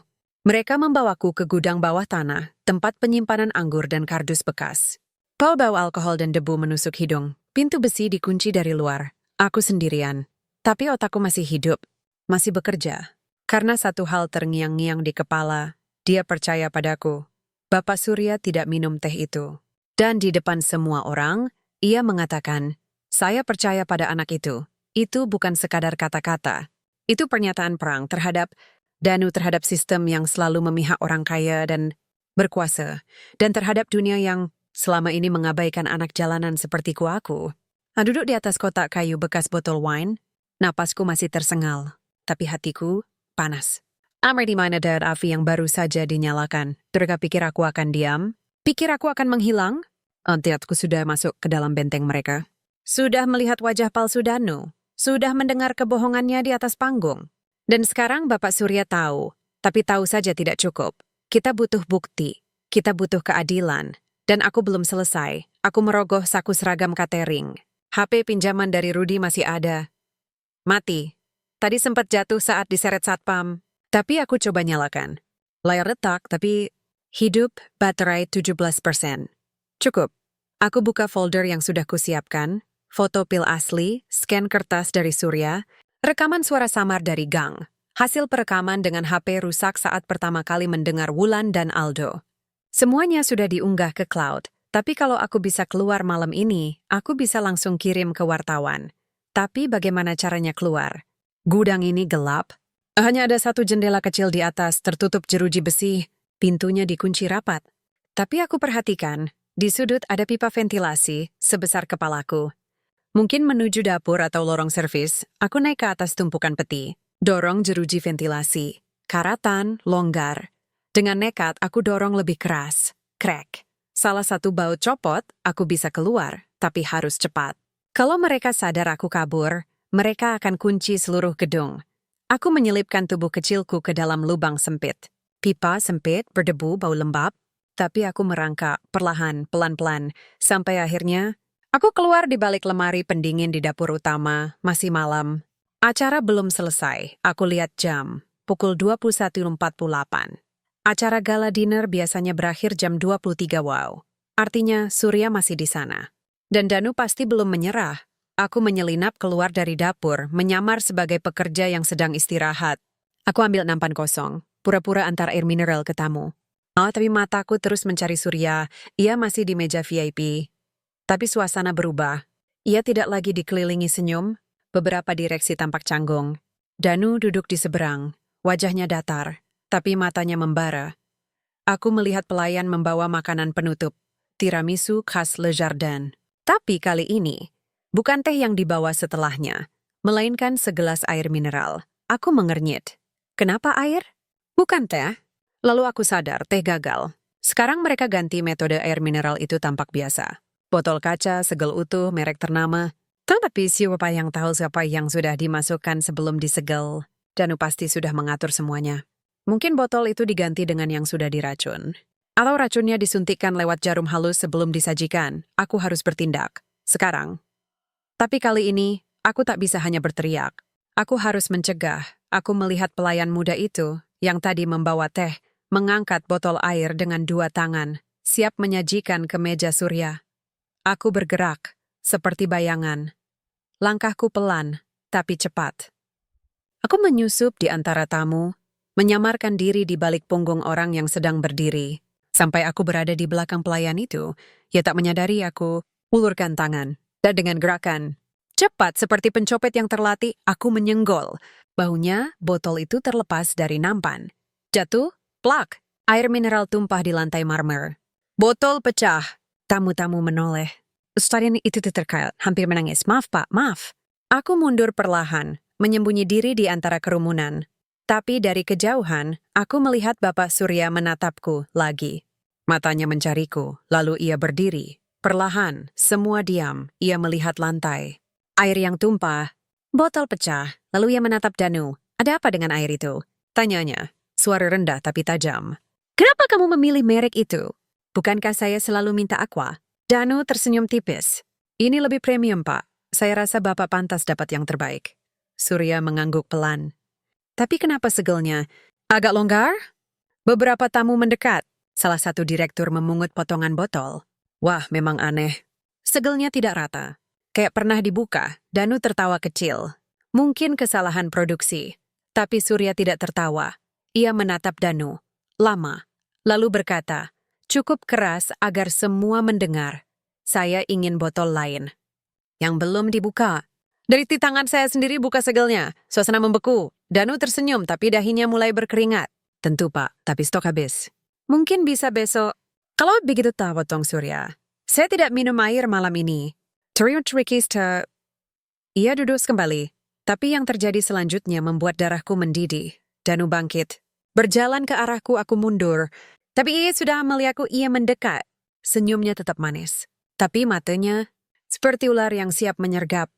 Mereka membawaku ke gudang bawah tanah, tempat penyimpanan anggur dan kardus bekas. Bau alkohol dan debu menusuk hidung. Pintu besi dikunci dari luar. Aku sendirian. Tapi otakku masih hidup, masih bekerja. Karena satu hal terngiang-ngiang di kepala, dia percaya padaku. Bapak Surya tidak minum teh itu. Dan di depan semua orang, ia mengatakan, saya percaya pada anak itu. Itu bukan sekadar kata-kata. Itu pernyataan perang terhadap Danu, terhadap sistem yang selalu memihak orang kaya dan berkuasa, dan terhadap dunia yang selama ini mengabaikan anak jalanan sepertiku aku. Duduk di atas kotak kayu bekas botol wine, napasku masih tersengal, tapi hatiku panas. Amar di mana dan api yang baru saja dinyalakan. Terka pikir aku akan diam? Pikir aku akan menghilang? Tiatku sudah masuk ke dalam benteng mereka. Sudah melihat wajah palsu Danu. Sudah mendengar kebohongannya di atas panggung. Dan sekarang Bapak Surya tahu, tapi tahu saja tidak cukup. Kita butuh bukti, kita butuh keadilan. Dan aku belum selesai. Aku merogoh saku seragam catering. HP pinjaman dari Rudy masih ada. Mati. Tadi sempat jatuh saat diseret satpam. Tapi aku coba nyalakan. Layar retak, tapi Hidup, baterai 17%. Cukup. Aku buka folder yang sudah kusiapkan, foto pil asli, scan kertas dari Surya, rekaman suara samar dari Gang. Hasil perekaman dengan HP rusak saat pertama kali mendengar Wulan dan Aldo. Semuanya sudah diunggah ke cloud, tapi kalau aku bisa keluar malam ini, aku bisa langsung kirim ke wartawan. Tapi bagaimana caranya keluar? Gudang ini gelap. Hanya ada satu jendela kecil di atas tertutup jeruji besi. Pintunya dikunci rapat. Tapi aku perhatikan, di sudut ada pipa ventilasi sebesar kepalaku. Mungkin menuju dapur atau lorong servis, aku naik ke atas tumpukan peti. Dorong jeruji ventilasi. Karatan, longgar. Dengan nekat, aku dorong lebih keras. Crack. Salah satu baut copot, aku bisa keluar, tapi harus cepat. Kalau mereka sadar aku kabur, mereka akan kunci seluruh gedung. Aku menyelipkan tubuh kecilku ke dalam lubang sempit. Pipa sempit, berdebu, bau lembab, tapi aku merangkak perlahan, pelan-pelan, sampai akhirnya aku keluar di balik lemari pendingin di dapur utama, masih malam. Acara belum selesai, aku lihat jam, pukul 21.48. Acara gala dinner biasanya berakhir jam 23 wow. Artinya Surya masih di sana. Dan Danu pasti belum menyerah. Aku menyelinap keluar dari dapur, menyamar sebagai pekerja yang sedang istirahat. Aku ambil nampan kosong. Pura-pura antar air mineral ke tamu. Tapi mataku terus mencari Surya. Ia masih di meja VIP. Tapi suasana berubah. Ia tidak lagi dikelilingi senyum. Beberapa direksi tampak canggung. Danu duduk di seberang. Wajahnya datar, tapi matanya membara. Aku melihat pelayan membawa makanan penutup. Tiramisu khas Le Jardin. Tapi kali ini, bukan teh yang dibawa setelahnya, melainkan segelas air mineral. Aku mengernyit. Kenapa air? Bukan teh. Lalu aku sadar teh gagal. Sekarang mereka ganti metode air mineral itu tampak biasa. Botol kaca, segel utuh, merek ternama. Tapi siapa yang tahu siapa yang sudah dimasukkan sebelum disegel. Danu pasti sudah mengatur semuanya. Mungkin botol itu diganti dengan yang sudah diracun. Atau racunnya disuntikkan lewat jarum halus sebelum disajikan. Aku harus bertindak. Sekarang. Tapi kali ini, aku tak bisa hanya berteriak. Aku harus mencegah. Aku melihat pelayan muda itu yang tadi membawa teh, mengangkat botol air dengan dua tangan, siap menyajikan ke meja Surya. Aku bergerak, seperti bayangan. Langkahku pelan, tapi cepat. Aku menyusup di antara tamu, menyamarkan diri di balik punggung orang yang sedang berdiri. Sampai aku berada di belakang pelayan itu, ia tak menyadari aku, ulurkan tangan, dan dengan gerakan cepat seperti pencopet yang terlatih, aku menyenggol. Baunya, botol itu terlepas dari nampan. Jatuh, plak, air mineral tumpah di lantai marmer. Botol pecah. Tamu-tamu menoleh. Ustadz itu terkait, hampir menangis. Maaf pak, maaf. Aku mundur perlahan, menyembunyi diri di antara kerumunan. Tapi dari kejauhan, aku melihat Bapak Surya menatapku lagi. Matanya mencariku, lalu ia berdiri. Perlahan, semua diam, ia melihat lantai. Air yang tumpah. Botol pecah, lalu ia menatap Danu. Ada apa dengan air itu? Tanyanya, suara rendah tapi tajam. Kenapa kamu memilih merek itu? Bukankah saya selalu minta Aqua? Danu tersenyum tipis. Ini lebih premium, Pak. Saya rasa Bapak pantas dapat yang terbaik. Surya mengangguk pelan. Tapi kenapa segelnya? Agak longgar? Beberapa tamu mendekat. Salah satu direktur memungut potongan botol. Wah, memang aneh. Segelnya tidak rata. Kayak pernah dibuka, Danu tertawa kecil. Mungkin kesalahan produksi. Tapi Surya tidak tertawa. Ia menatap Danu. Lama. Lalu berkata, cukup keras agar semua mendengar. Saya ingin botol lain. Yang belum dibuka. Dari tangan saya sendiri buka segelnya. Suasana membeku. Danu tersenyum tapi dahinya mulai berkeringat. Tentu pak, tapi stok habis. Mungkin bisa besok. Kalau begitu tahu Tong Surya. Saya tidak minum air malam ini. Ia duduk kembali, tapi yang terjadi selanjutnya membuat darahku mendidih. Danu bangkit. Berjalan ke arahku, aku mundur. Tapi ia sudah melihatku, ia mendekat. Senyumnya tetap manis. Tapi matanya seperti ular yang siap menyergap.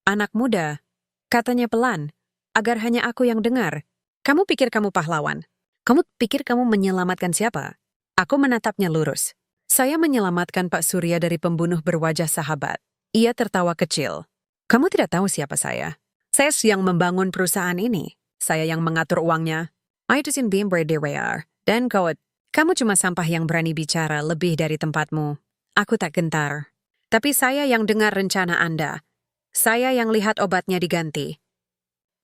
Anak muda, katanya pelan, agar hanya aku yang dengar. Kamu pikir kamu pahlawan? Kamu pikir kamu menyelamatkan siapa? Aku menatapnya lurus. Saya menyelamatkan Pak Surya dari pembunuh berwajah sahabat. Ia tertawa kecil. Kamu tidak tahu siapa saya. Saya yang membangun perusahaan ini. Saya yang mengatur uangnya. I just in being where they are. Dan kau, Kamu cuma sampah yang berani bicara lebih dari tempatmu. Aku tak gentar. Tapi saya yang dengar rencana Anda. Saya yang lihat obatnya diganti.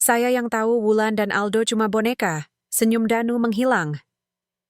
Saya yang tahu Wulan dan Aldo cuma boneka. Senyum Danu menghilang.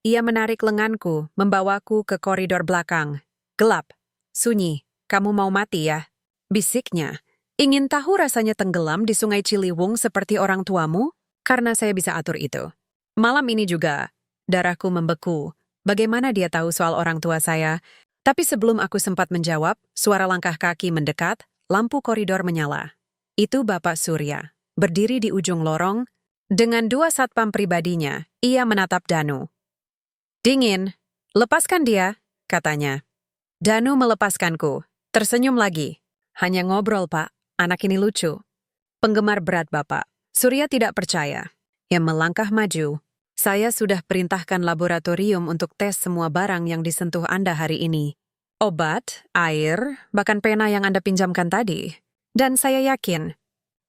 Ia menarik lenganku, membawaku ke koridor belakang. Gelap, sunyi. Kamu mau mati ya? Bisiknya. Ingin tahu rasanya tenggelam di Sungai Ciliwung seperti orang tuamu? Karena saya bisa atur itu. Malam ini juga, darahku membeku. Bagaimana dia tahu soal orang tua saya? Tapi sebelum aku sempat menjawab, suara langkah kaki mendekat, lampu koridor menyala. Itu Bapak Surya, berdiri di ujung lorong. Dengan 2 satpam pribadinya, ia menatap Danu. Dingin, lepaskan dia, katanya. Danu melepaskanku, tersenyum lagi. Hanya ngobrol, Pak. Anak ini lucu. Penggemar berat Bapak. Surya tidak percaya. Ia melangkah maju. Saya sudah perintahkan laboratorium untuk tes semua barang yang disentuh Anda hari ini. Obat, air, bahkan pena yang Anda pinjamkan tadi. Dan saya yakin,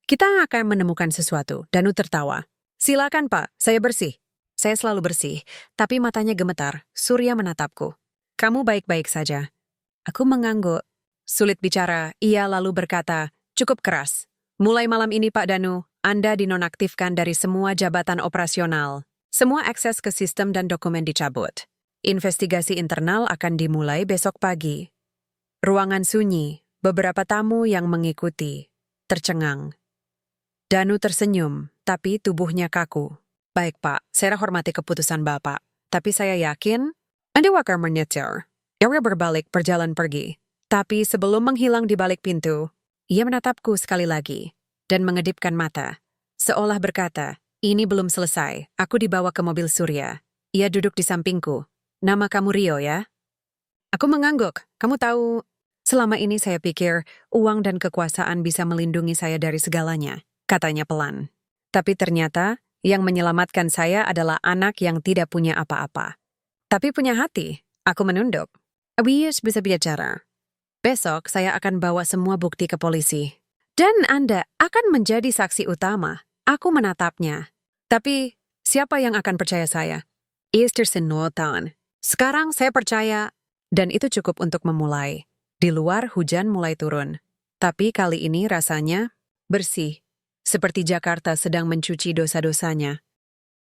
kita akan menemukan sesuatu. Danu tertawa. Silakan, Pak. Saya bersih. Saya selalu bersih. Tapi matanya gemetar. Surya menatapku. Kamu baik-baik saja. Aku mengangguk. Sulit bicara. Ia lalu berkata, cukup keras. Mulai malam ini, Pak Danu, Anda dinonaktifkan dari semua jabatan operasional. Semua akses ke sistem dan dokumen dicabut. Investigasi internal akan dimulai besok pagi. Ruangan sunyi, beberapa tamu yang mengikuti. Tercengang. Danu tersenyum, tapi tubuhnya kaku. Baik, Pak, saya hormati keputusan Bapak. Tapi saya yakin, Anda akan menyetir. Ia berbalik berjalan pergi. Tapi sebelum menghilang di balik pintu, ia menatapku sekali lagi dan mengedipkan mata. Seolah berkata, ini belum selesai, aku dibawa ke mobil Surya. Ia duduk di sampingku. Nama kamu Rio ya? Aku mengangguk. Kamu tahu, selama ini saya pikir uang dan kekuasaan bisa melindungi saya dari segalanya, katanya pelan. Tapi ternyata yang menyelamatkan saya adalah anak yang tidak punya apa-apa. Tapi punya hati, aku menunduk. Abius bisa bicara. Besok saya akan bawa semua bukti ke polisi. Dan Anda akan menjadi saksi utama. Aku menatapnya. Tapi siapa yang akan percaya saya? Easterson Norton. Sekarang saya percaya. Dan itu cukup untuk memulai. Di luar hujan mulai turun. Tapi kali ini rasanya bersih. Seperti Jakarta sedang mencuci dosa-dosanya.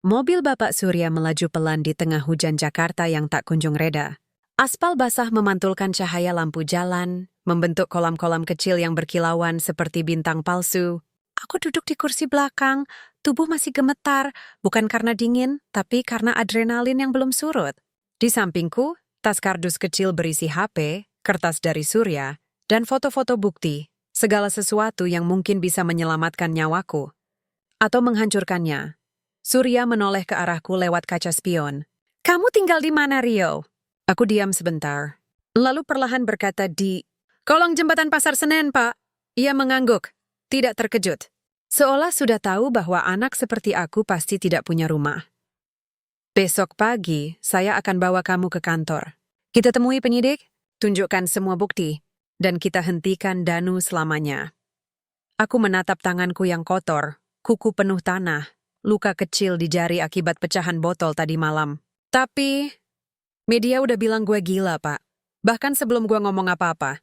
Mobil Bapak Surya melaju pelan di tengah hujan Jakarta yang tak kunjung reda. Aspal basah memantulkan cahaya lampu jalan, membentuk kolam-kolam kecil yang berkilauan seperti bintang palsu. Aku duduk di kursi belakang, tubuh masih gemetar, bukan karena dingin, tapi karena adrenalin yang belum surut. Di sampingku, tas kardus kecil berisi HP, kertas dari Surya, dan foto-foto bukti, segala sesuatu yang mungkin bisa menyelamatkan nyawaku. Atau menghancurkannya. Surya menoleh ke arahku lewat kaca spion. Kamu tinggal di mana, Rio? Aku diam sebentar. Lalu perlahan berkata di kolong jembatan Pasar Senen, Pak. Ia mengangguk, tidak terkejut. Seolah sudah tahu bahwa anak seperti aku pasti tidak punya rumah. Besok pagi, saya akan bawa kamu ke kantor. Kita temui penyidik, tunjukkan semua bukti, dan kita hentikan Danu selamanya. Aku menatap tanganku yang kotor, kuku penuh tanah, luka kecil di jari akibat pecahan botol tadi malam. Tapi media udah bilang gue gila, Pak. Bahkan sebelum gue ngomong apa-apa.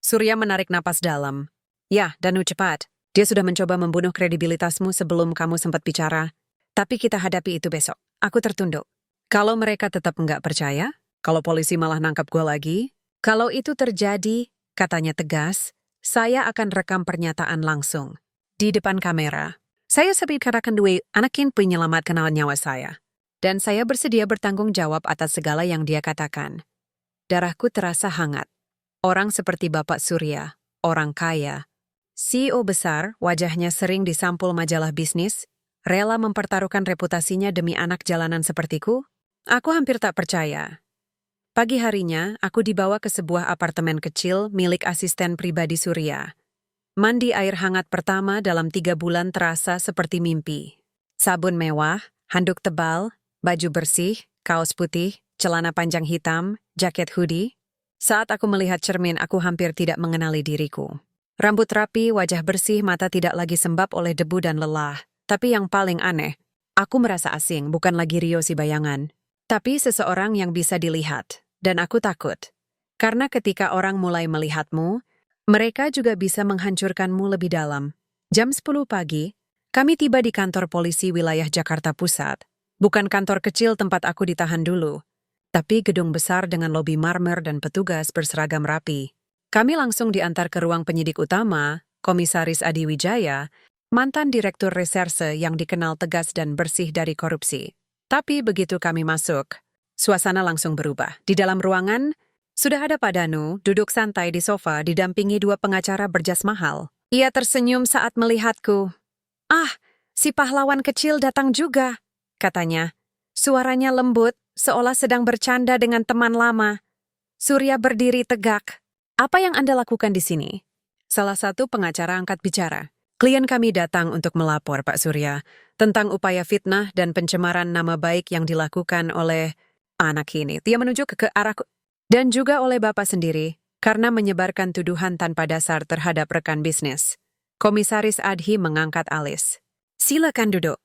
Surya menarik napas dalam. Ya, Danu cepat. Dia sudah mencoba membunuh kredibilitasmu sebelum kamu sempat bicara. Tapi kita hadapi itu besok. Aku tertunduk. Kalau mereka tetap nggak percaya, kalau polisi malah nangkap gue lagi, kalau itu terjadi, katanya tegas, saya akan rekam pernyataan langsung. Di depan kamera. Saya sebutkan duit anakin penyelamat kenal nyawa saya. Dan saya bersedia bertanggung jawab atas segala yang dia katakan. Darahku terasa hangat. Orang seperti Bapak Surya, orang kaya, CEO besar, wajahnya sering disampul majalah bisnis, rela mempertaruhkan reputasinya demi anak jalanan sepertiku? Aku hampir tak percaya. Pagi harinya, aku dibawa ke sebuah apartemen kecil milik asisten pribadi Surya. Mandi air hangat pertama dalam 3 bulan terasa seperti mimpi. Sabun mewah, handuk tebal, baju bersih, kaos putih, celana panjang hitam, jaket hoodie. Saat aku melihat cermin, aku hampir tidak mengenali diriku. Rambut rapi, wajah bersih, mata tidak lagi sembab oleh debu dan lelah. Tapi yang paling aneh, aku merasa asing, bukan lagi Rio si bayangan. Tapi seseorang yang bisa dilihat, dan aku takut. Karena ketika orang mulai melihatmu, mereka juga bisa menghancurkanmu lebih dalam. Jam 10 pagi, kami tiba di kantor polisi wilayah Jakarta Pusat. Bukan kantor kecil tempat aku ditahan dulu, tapi gedung besar dengan lobi marmer dan petugas berseragam rapi. Kami langsung diantar ke ruang penyidik utama, Komisaris Adi Wijaya, mantan direktur reserse yang dikenal tegas dan bersih dari korupsi. Tapi begitu kami masuk, suasana langsung berubah. Di dalam ruangan, sudah ada Pak Danu duduk santai di sofa didampingi 2 pengacara berjas mahal. Ia tersenyum saat melihatku. "Ah, si pahlawan kecil datang juga," katanya. Suaranya lembut, seolah sedang bercanda dengan teman lama. Surya berdiri tegak. "Apa yang Anda lakukan di sini?" Salah satu pengacara angkat bicara. "Klien kami datang untuk melapor, Pak Surya, tentang upaya fitnah dan pencemaran nama baik yang dilakukan oleh anak ini." Dia menunjuk ke arahku. "Dan juga oleh Bapak sendiri, karena menyebarkan tuduhan tanpa dasar terhadap rekan bisnis." Komisaris Adhi mengangkat alis. "Silakan duduk.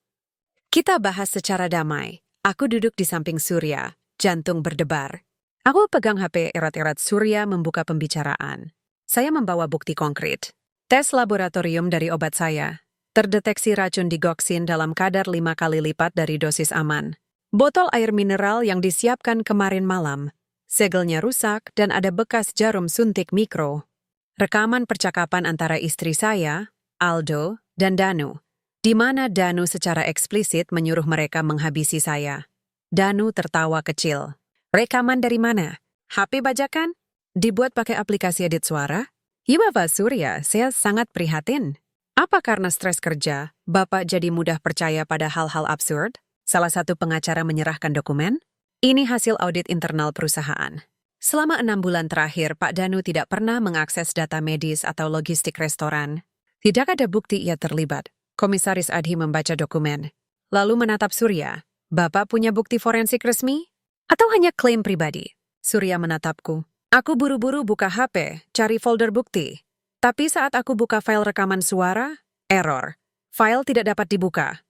Kita bahas secara damai." Aku duduk di samping Surya, jantung berdebar. Aku pegang HP erat-erat. Surya membuka pembicaraan. "Saya membawa bukti konkret. Tes laboratorium dari obat saya. Terdeteksi racun digoksin dalam kadar 5 kali lipat dari dosis aman. Botol air mineral yang disiapkan kemarin malam. Segelnya rusak dan ada bekas jarum suntik mikro. Rekaman percakapan antara istri saya, Aldo, dan Danu, di mana Danu secara eksplisit menyuruh mereka menghabisi saya." Danu tertawa kecil. "Rekaman dari mana? HP bajakan? Dibuat pakai aplikasi edit suara?" "Iya Bapak Surya, saya sangat prihatin. Apa karena stres kerja, Bapak jadi mudah percaya pada hal-hal absurd?" Salah satu pengacara menyerahkan dokumen. "Ini hasil audit internal perusahaan. Selama 6 bulan terakhir, Pak Danu tidak pernah mengakses data medis atau logistik restoran. Tidak ada bukti ia terlibat." Komisaris Adhi membaca dokumen, lalu menatap Surya. "Bapak punya bukti forensik resmi? Atau hanya klaim pribadi?" Surya menatapku. Aku buru-buru buka HP, cari folder bukti. Tapi saat aku buka file rekaman suara, error. File tidak dapat dibuka.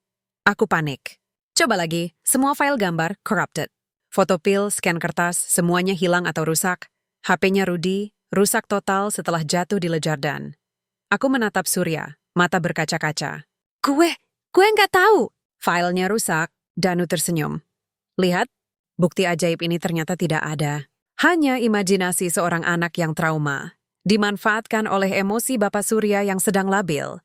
Aku panik. Coba lagi, semua file gambar corrupted. Foto pil, scan kertas, semuanya hilang atau rusak. HP-nya Rudi, rusak total setelah jatuh di Lejardan. Aku menatap Surya, mata berkaca-kaca. Gue nggak tahu. Filenya rusak. Danu tersenyum. "Lihat, bukti ajaib ini ternyata tidak ada. Hanya imajinasi seorang anak yang trauma. Dimanfaatkan oleh emosi Bapak Surya yang sedang labil."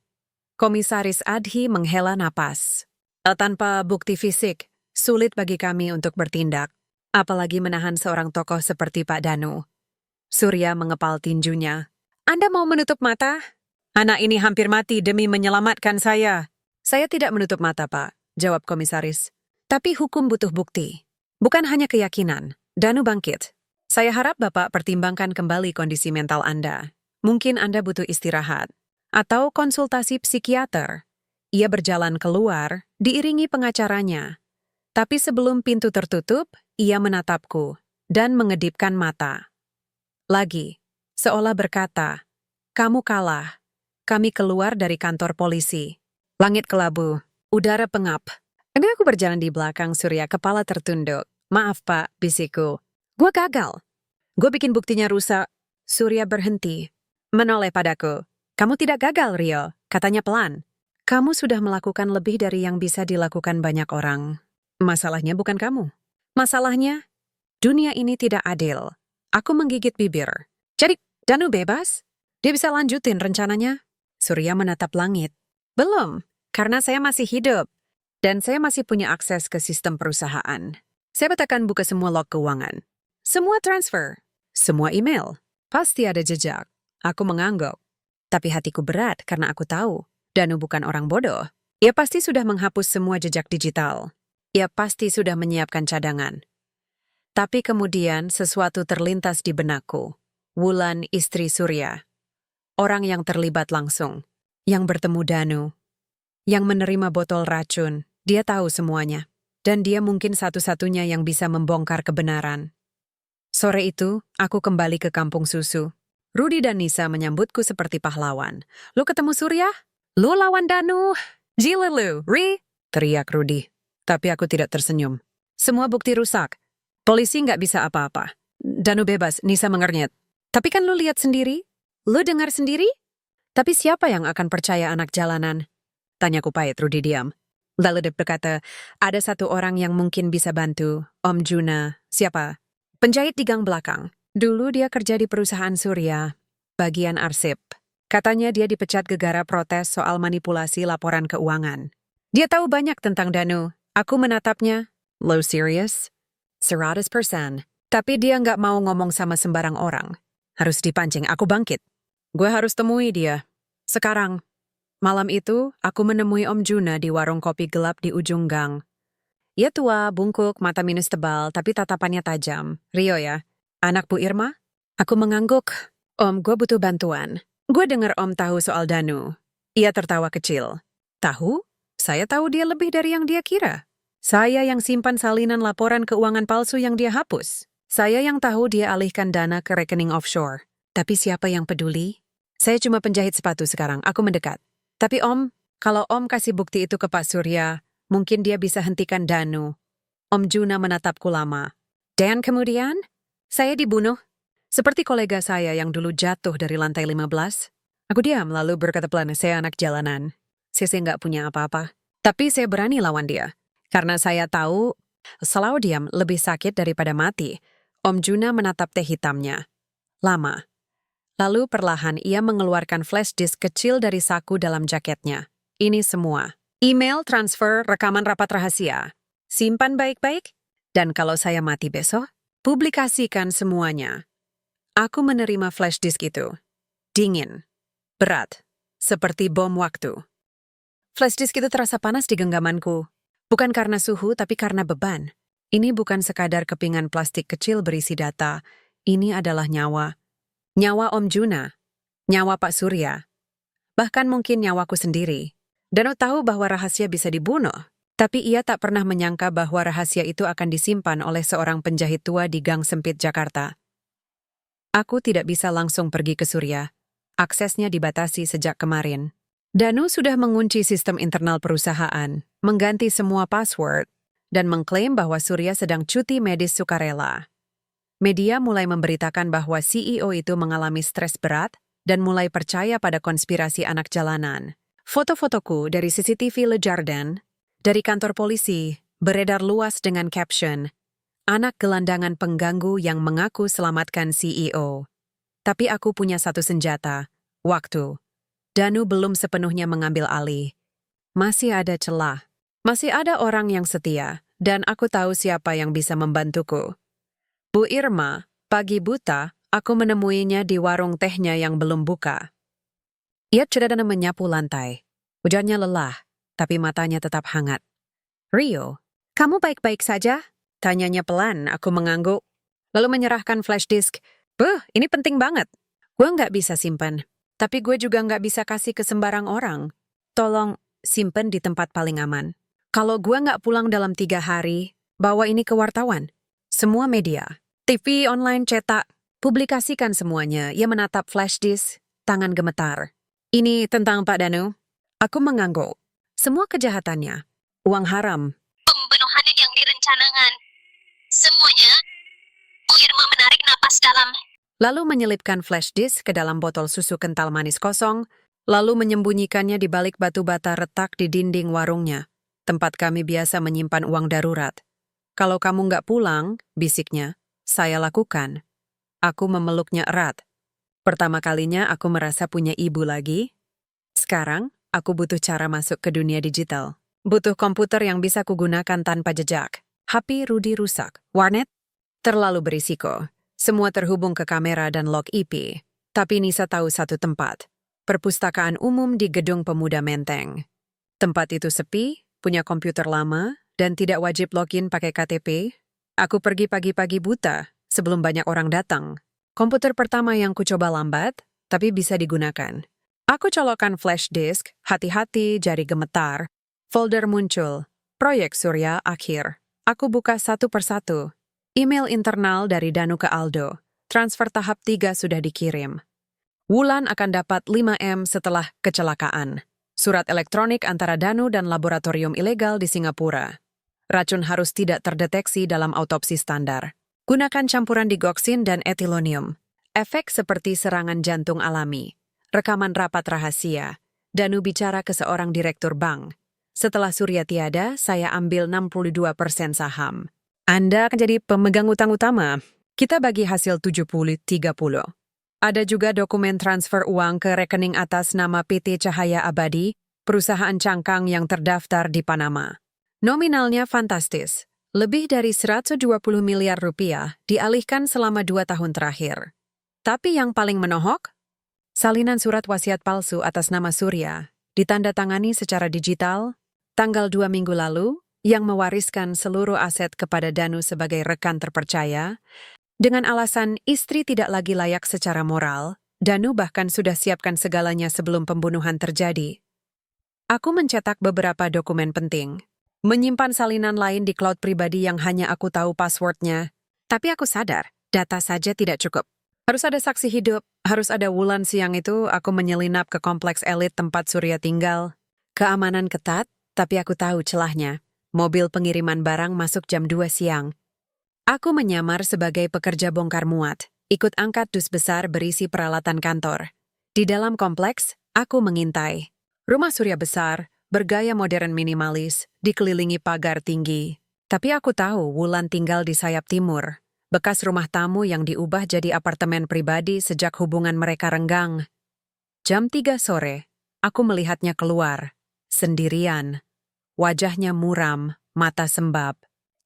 Komisaris Adhi menghela napas. "Tanpa bukti fisik, sulit bagi kami untuk bertindak. Apalagi menahan seorang tokoh seperti Pak Danu." Surya mengepal tinjunya. "Anda mau menutup mata? Anak ini hampir mati demi menyelamatkan saya." "Saya tidak menutup mata, Pak," jawab komisaris. "Tapi hukum butuh bukti. Bukan hanya keyakinan." Danu bangkit. "Saya harap Bapak pertimbangkan kembali kondisi mental Anda. Mungkin Anda butuh istirahat. Atau konsultasi psikiater." Ia berjalan keluar, diiringi pengacaranya. Tapi sebelum pintu tertutup, ia menatapku dan mengedipkan mata. Lagi, seolah berkata, "Kamu kalah. Kami keluar dari kantor polisi." Langit kelabu, udara pengap. Aku berjalan di belakang Surya, kepala tertunduk. "Maaf Pak," bisikku. "Gue gagal. Gue bikin buktinya rusak." Surya berhenti, menoleh padaku. "Kamu tidak gagal, Rio," katanya pelan. "Kamu sudah melakukan lebih dari yang bisa dilakukan banyak orang. Masalahnya bukan kamu. Masalahnya, dunia ini tidak adil." Aku menggigit bibir. "Jadi, Danu bebas? Dia bisa lanjutin rencananya?" Surya menatap langit. "Belum, karena saya masih hidup. Dan saya masih punya akses ke sistem perusahaan. Saya tekan buka semua log keuangan. Semua transfer. Semua email. Pasti ada jejak." Aku mengangguk. Tapi hatiku berat karena aku tahu Danu bukan orang bodoh. Ia pasti sudah menghapus semua jejak digital. Ia pasti sudah menyiapkan cadangan. Tapi kemudian sesuatu terlintas di benakku. Wulan, istri Surya. Orang yang terlibat langsung. Yang bertemu Danu. Yang menerima botol racun. Dia tahu semuanya. Dan dia mungkin satu-satunya yang bisa membongkar kebenaran. Sore itu, aku kembali ke kampung susu. Rudi dan Nisa menyambutku seperti pahlawan. "Lu ketemu Surya? Lu lawan Danu? Gila lu, Ri!" teriak Rudi. Tapi aku tidak tersenyum. Semua bukti rusak. Polisi nggak bisa apa-apa. Danu bebas, Nisa mengernyit. Tapi kan lu lihat sendiri? Lu dengar sendiri? Tapi siapa yang akan percaya anak jalanan? Tanyaku pahit, Rudy diam. Lalu dia berkata, ada satu orang yang mungkin bisa bantu, Om Juna. Siapa? Penjahit di gang belakang. Dulu dia kerja di perusahaan Surya, bagian arsip. Katanya dia dipecat gegara protes soal manipulasi laporan keuangan. Dia tahu banyak tentang Danu. Aku menatapnya. Low serious? 100%. Tapi dia nggak mau ngomong sama sembarang orang. Harus dipancing, aku bangkit. Gue harus temui dia. Sekarang. Malam itu, aku menemui Om Juna di warung kopi gelap di ujung gang. Ia tua, bungkuk, mata minus tebal, tapi tatapannya tajam. Rio ya? Anak Bu Irma? Aku mengangguk. Om, gue butuh bantuan. Gue dengar Om tahu soal Danu. Ia tertawa kecil. Tahu? Saya tahu dia lebih dari yang dia kira. Saya yang simpan salinan laporan keuangan palsu yang dia hapus. Saya yang tahu dia alihkan dana ke rekening offshore. Tapi siapa yang peduli? Saya cuma penjahit sepatu sekarang, aku mendekat. Tapi Om, kalau Om kasih bukti itu ke Pak Surya, mungkin dia bisa hentikan Danu. Om Juna menatapku lama. Dan kemudian, saya dibunuh. Seperti kolega saya yang dulu jatuh dari lantai 15. Aku diam lalu berkata pelan, saya anak jalanan. Saya nggak punya apa-apa. Tapi saya berani lawan dia. Karena saya tahu, selalu diam lebih sakit daripada mati. Om Juna menatap teh hitamnya. Lama. Lalu perlahan ia mengeluarkan flash disk kecil dari saku dalam jaketnya. Ini semua. Email, transfer, rekaman rapat rahasia. Simpan baik-baik. Dan kalau saya mati besok, publikasikan semuanya. Aku menerima flash disk itu. Dingin. Berat. Seperti bom waktu. Flash disk itu terasa panas di genggamanku. Bukan karena suhu, tapi karena beban. Ini bukan sekadar kepingan plastik kecil berisi data. Ini adalah nyawa. Nyawa Om Juna, nyawa Pak Surya, bahkan mungkin nyawaku sendiri. Danu tahu bahwa rahasia bisa dibunuh, tapi ia tak pernah menyangka bahwa rahasia itu akan disimpan oleh seorang penjahit tua di gang sempit Jakarta. Aku tidak bisa langsung pergi ke Surya. Aksesnya dibatasi sejak kemarin. Danu sudah mengunci sistem internal perusahaan, mengganti semua password, dan mengklaim bahwa Surya sedang cuti medis sukarela. Media mulai memberitakan bahwa CEO itu mengalami stres berat dan mulai percaya pada konspirasi anak jalanan. Foto-fotoku dari CCTV Le Jardin, dari kantor polisi, beredar luas dengan caption, anak gelandangan pengganggu yang mengaku selamatkan CEO. Tapi aku punya satu senjata, waktu. Danu belum sepenuhnya mengambil alih. Masih ada celah. Masih ada orang yang setia, dan aku tahu siapa yang bisa membantuku. Bu Irma, pagi buta, aku menemuinya di warung tehnya yang belum buka. Ia cedera menyapu lantai. Ujarnya lelah, tapi matanya tetap hangat. Rio, kamu baik-baik saja? Tanyanya pelan, aku mengangguk. Lalu menyerahkan flash disk. Ini penting banget. Gue nggak bisa simpan, tapi gue juga nggak bisa kasih ke sembarang orang. Tolong, simpen di tempat paling aman. Kalau gue nggak pulang dalam 3 hari, bawa ini ke wartawan. Semua media, TV, online, cetak, publikasikan semuanya. Ia menatap flash disk, tangan gemetar. Ini tentang Pak Danu. Aku mengangguk. Semua kejahatannya, uang haram. Pembunuhan yang direncanakan. Semuanya. Bu Irma menarik napas dalam. Lalu menyelipkan flash disk ke dalam botol susu kental manis kosong, lalu menyembunyikannya di balik batu bata retak di dinding warungnya, tempat kami biasa menyimpan uang darurat. Kalau kamu nggak pulang, bisiknya, saya lakukan. Aku memeluknya erat. Pertama kalinya aku merasa punya ibu lagi. Sekarang, aku butuh cara masuk ke dunia digital. Butuh komputer yang bisa kugunakan tanpa jejak. HP Rudy rusak. Warnet? Terlalu berisiko. Semua terhubung ke kamera dan log IP. Tapi Nisa tahu satu tempat. Perpustakaan umum di Gedung Pemuda Menteng. Tempat itu sepi, punya komputer lama, dan tidak wajib login pakai KTP. Aku pergi pagi-pagi buta, sebelum banyak orang datang. Komputer pertama yang kucoba lambat, tapi bisa digunakan. Aku colokkan flash disk, hati-hati, jari gemetar. Folder muncul. Proyek Surya akhir. Aku buka satu persatu. Email internal dari Danu ke Aldo. Transfer tahap 3 sudah dikirim. Wulan akan dapat 5M setelah kecelakaan. Surat elektronik antara Danu dan laboratorium ilegal di Singapura. Racun harus tidak terdeteksi dalam autopsi standar. Gunakan campuran digoxin dan etilonium. Efek seperti serangan jantung alami. Rekaman rapat rahasia. Danu bicara ke seorang direktur bank. Setelah Surya tiada, saya ambil 62% saham. Anda akan jadi pemegang utang utama. Kita bagi hasil 70-30. Ada juga dokumen transfer uang ke rekening atas nama PT Cahaya Abadi, perusahaan cangkang yang terdaftar di Panama. Nominalnya fantastis. Lebih dari 120 miliar rupiah dialihkan selama 2 tahun terakhir. Tapi yang paling menohok? Salinan surat wasiat palsu atas nama Surya, ditandatangani secara digital, tanggal 2 minggu lalu, yang mewariskan seluruh aset kepada Danu sebagai rekan terpercaya, dengan alasan istri tidak lagi layak secara moral, Danu bahkan sudah siapkan segalanya sebelum pembunuhan terjadi. Aku mencetak beberapa dokumen penting, menyimpan salinan lain di cloud pribadi yang hanya aku tahu passwordnya, tapi aku sadar, data saja tidak cukup. Harus ada saksi hidup, harus ada Wulan. Siang itu aku menyelinap ke kompleks elit tempat Surya tinggal. Keamanan ketat, tapi aku tahu celahnya. Mobil pengiriman barang masuk jam 2 siang. Aku menyamar sebagai pekerja bongkar muat, ikut angkat dus besar berisi peralatan kantor. Di dalam kompleks, aku mengintai. Rumah Surya besar, bergaya modern minimalis, dikelilingi pagar tinggi. Tapi aku tahu Wulan tinggal di sayap timur. Bekas rumah tamu yang diubah jadi apartemen pribadi sejak hubungan mereka renggang. Jam 3 sore, aku melihatnya keluar, sendirian. Wajahnya muram, mata sembab.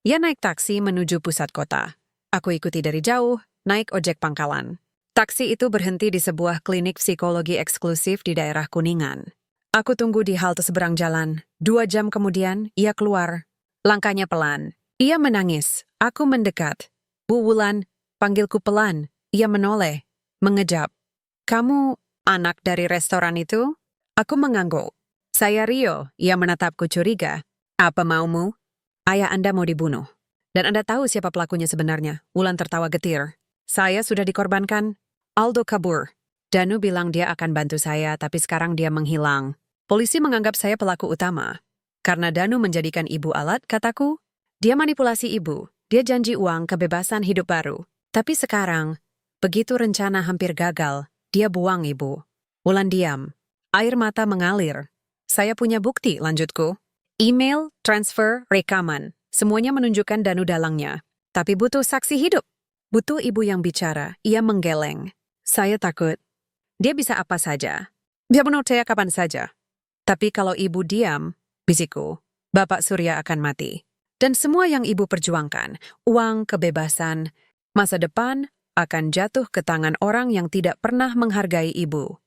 Ia naik taksi menuju pusat kota. Aku ikuti dari jauh, naik ojek pangkalan. Taksi itu berhenti di sebuah klinik psikologi eksklusif di daerah Kuningan. Aku tunggu di halte seberang jalan. 2 jam kemudian, ia keluar. Langkahnya pelan. Ia menangis. Aku mendekat. Bu Wulan, panggilku pelan. Ia menoleh, mengejap. Kamu anak dari restoran itu? Aku mengangguk. Saya Rio. Ia menatapku curiga. Apa maumu? Ayah Anda mau dibunuh. Dan Anda tahu siapa pelakunya sebenarnya? Wulan tertawa getir. Saya sudah dikorbankan. Aldo kabur. Danu bilang dia akan bantu saya, tapi sekarang dia menghilang. Polisi menganggap saya pelaku utama. Karena Danu menjadikan ibu alat, kataku, dia manipulasi ibu. Dia janji uang kebebasan hidup baru. Tapi sekarang, begitu rencana hampir gagal, dia buang ibu. Wulan diam. Air mata mengalir. Saya punya bukti, lanjutku. Email, transfer, rekaman. Semuanya menunjukkan Danu dalangnya. Tapi butuh saksi hidup. Butuh ibu yang bicara. Ia menggeleng. Saya takut. Dia bisa apa saja. Dia bunuh saya kapan saja. Tapi kalau ibu diam, bisikku, Bapak Surya akan mati. Dan semua yang ibu perjuangkan, uang, kebebasan, masa depan akan jatuh ke tangan orang yang tidak pernah menghargai ibu.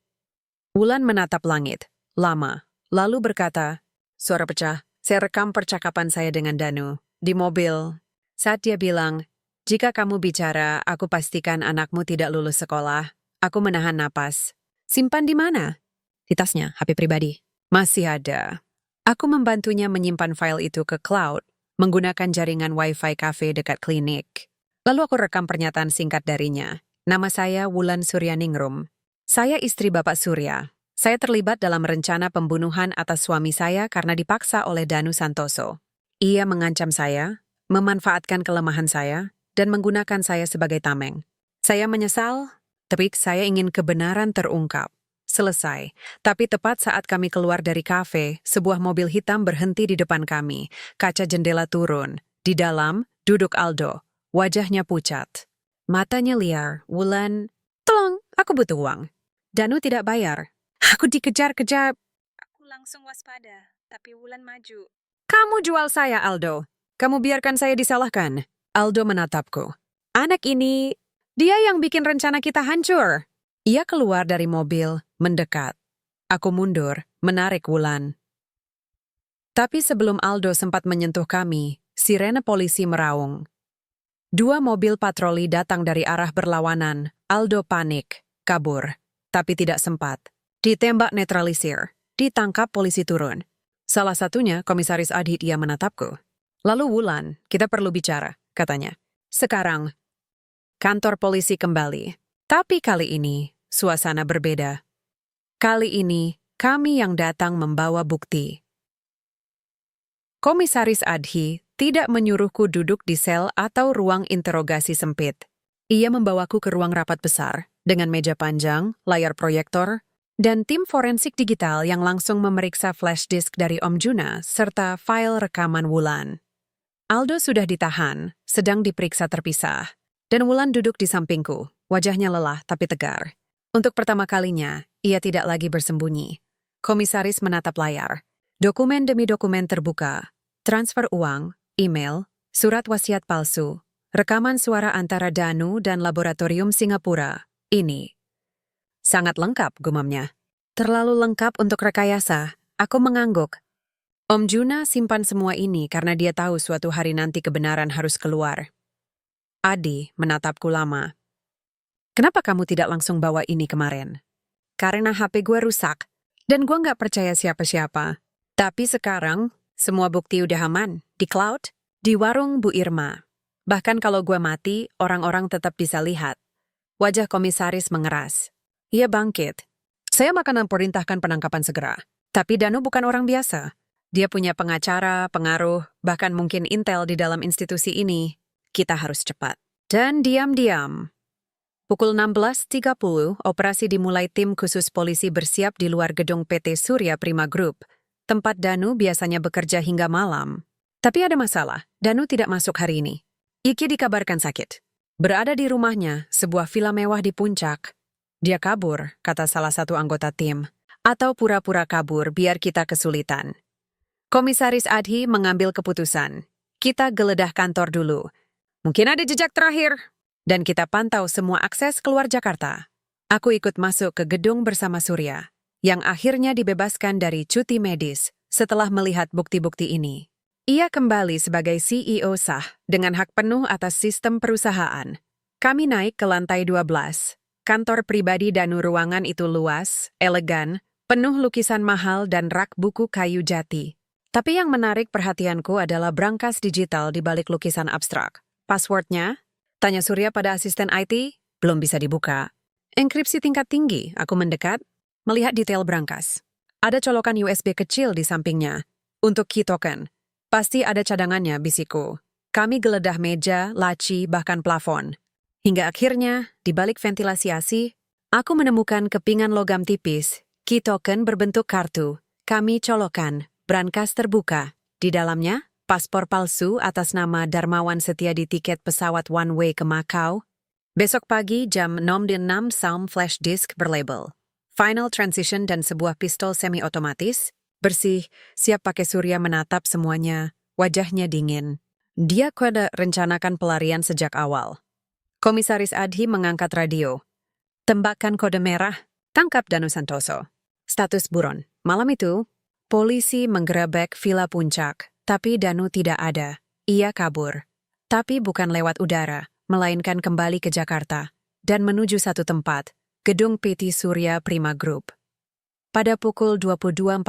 Wulan menatap langit, lama, lalu berkata, suara pecah, saya rekam percakapan saya dengan Danu, di mobil. Saat dia bilang, jika kamu bicara, aku pastikan anakmu tidak lulus sekolah. Aku menahan napas. Simpan di mana? Di tasnya, HP pribadi. Masih ada. Aku membantunya menyimpan file itu ke cloud, menggunakan jaringan Wi-Fi cafe dekat klinik. Lalu aku rekam pernyataan singkat darinya. Nama saya Wulan Suryaningrum. Saya istri Bapak Surya. Saya terlibat dalam rencana pembunuhan atas suami saya karena dipaksa oleh Danu Santoso. Ia mengancam saya, memanfaatkan kelemahan saya, dan menggunakan saya sebagai tameng. Saya menyesal, tapi saya ingin kebenaran terungkap. Selesai. Tapi tepat saat kami keluar dari kafe, sebuah mobil hitam berhenti di depan kami. Kaca jendela turun. Di dalam, duduk Aldo. Wajahnya pucat. Matanya liar. Wulan, tolong, aku butuh uang. Danu tidak bayar. Aku dikejar-kejar. Aku langsung waspada, tapi Wulan maju. Kamu jual saya, Aldo. Kamu biarkan saya disalahkan. Aldo menatapku. Anak ini, dia yang bikin rencana kita hancur. Ia keluar dari mobil, mendekat. Aku mundur, menarik Wulan. Tapi sebelum Aldo sempat menyentuh kami, sirene polisi meraung. 2 mobil patroli datang dari arah berlawanan. Aldo panik, kabur. Tapi tidak sempat. Ditembak netralisir. Ditangkap polisi turun. Salah satunya Komisaris Adhit. Ia menatapku. Lalu Wulan, kita perlu bicara, katanya. Sekarang, kantor polisi kembali. Tapi kali ini, suasana berbeda. Kali ini, kami yang datang membawa bukti. Komisaris Adhi tidak menyuruhku duduk di sel atau ruang interogasi sempit. Ia membawaku ke ruang rapat besar, dengan meja panjang, layar proyektor, dan tim forensik digital yang langsung memeriksa flash disk dari Om Juna serta file rekaman Wulan. Aldo sudah ditahan, sedang diperiksa terpisah, dan Wulan duduk di sampingku, wajahnya lelah tapi tegar. Untuk pertama kalinya, ia tidak lagi bersembunyi. Komisaris menatap layar. Dokumen demi dokumen terbuka. Transfer uang, email, surat wasiat palsu, rekaman suara antara Danu dan Laboratorium Singapura. Ini sangat lengkap, gumamnya. Terlalu lengkap untuk rekayasa. Aku mengangguk. Om Juna simpan semua ini karena dia tahu suatu hari nanti kebenaran harus keluar. Adi menatapku lama. Kenapa kamu tidak langsung bawa ini kemarin? Karena HP gue rusak, dan gue nggak percaya siapa-siapa. Tapi sekarang, semua bukti udah aman, di cloud, di warung Bu Irma. Bahkan kalau gue mati, orang-orang tetap bisa lihat. Wajah komisaris mengeras. Ia bangkit. Saya akan memerintahkan penangkapan segera. Tapi Danu bukan orang biasa. Dia punya pengacara, pengaruh, bahkan mungkin intel di dalam institusi ini. Kita harus cepat. Dan diam-diam. Pukul 16.30, operasi dimulai. Tim khusus polisi bersiap di luar gedung PT Surya Prima Group. Tempat Danu biasanya bekerja hingga malam. Tapi ada masalah, Danu tidak masuk hari ini. Iki dikabarkan sakit. Berada di rumahnya, sebuah villa mewah di puncak. Dia kabur, kata salah satu anggota tim. Atau pura-pura kabur biar kita kesulitan. Komisaris Adhi mengambil keputusan. Kita geledah kantor dulu. Mungkin ada jejak terakhir. Dan kita pantau semua akses keluar Jakarta. Aku ikut masuk ke gedung bersama Surya, yang akhirnya dibebaskan dari cuti medis setelah melihat bukti-bukti ini. Ia kembali sebagai CEO sah dengan hak penuh atas sistem perusahaan. Kami naik ke lantai 12. Kantor pribadi Danu. Ruangan itu luas, elegan, penuh lukisan mahal dan rak buku kayu jati. Tapi yang menarik perhatianku adalah brankas digital di balik lukisan abstrak. Passwordnya? Tanya Surya pada asisten IT, belum bisa dibuka. Enkripsi tingkat tinggi, aku mendekat, melihat detail brankas. Ada colokan USB kecil di sampingnya. Untuk key token. Pasti ada cadangannya, bisikku. Kami geledah meja, laci, bahkan plafon. Hingga akhirnya, di balik ventilasi AC, aku menemukan kepingan logam tipis. Key token berbentuk kartu. Kami colokan, brankas terbuka. Di dalamnya, paspor palsu atas nama Darmawan Setia di tiket pesawat one way ke Macau. Besok pagi jam 6.06 sound flash disk berlabel Final Transition dan sebuah pistol semi-otomatis, bersih, siap pakai. Surya menatap semuanya, wajahnya dingin. Dia kode rencanakan pelarian sejak awal. Komisaris Adhi mengangkat radio. Tembakan kode merah, tangkap Danu Santoso. Status buron. Malam itu, polisi menggerebek villa puncak. Tapi Danu tidak ada. Ia kabur. Tapi bukan lewat udara, melainkan kembali ke Jakarta dan menuju satu tempat, gedung PT Surya Prima Group. Pada pukul 22.45,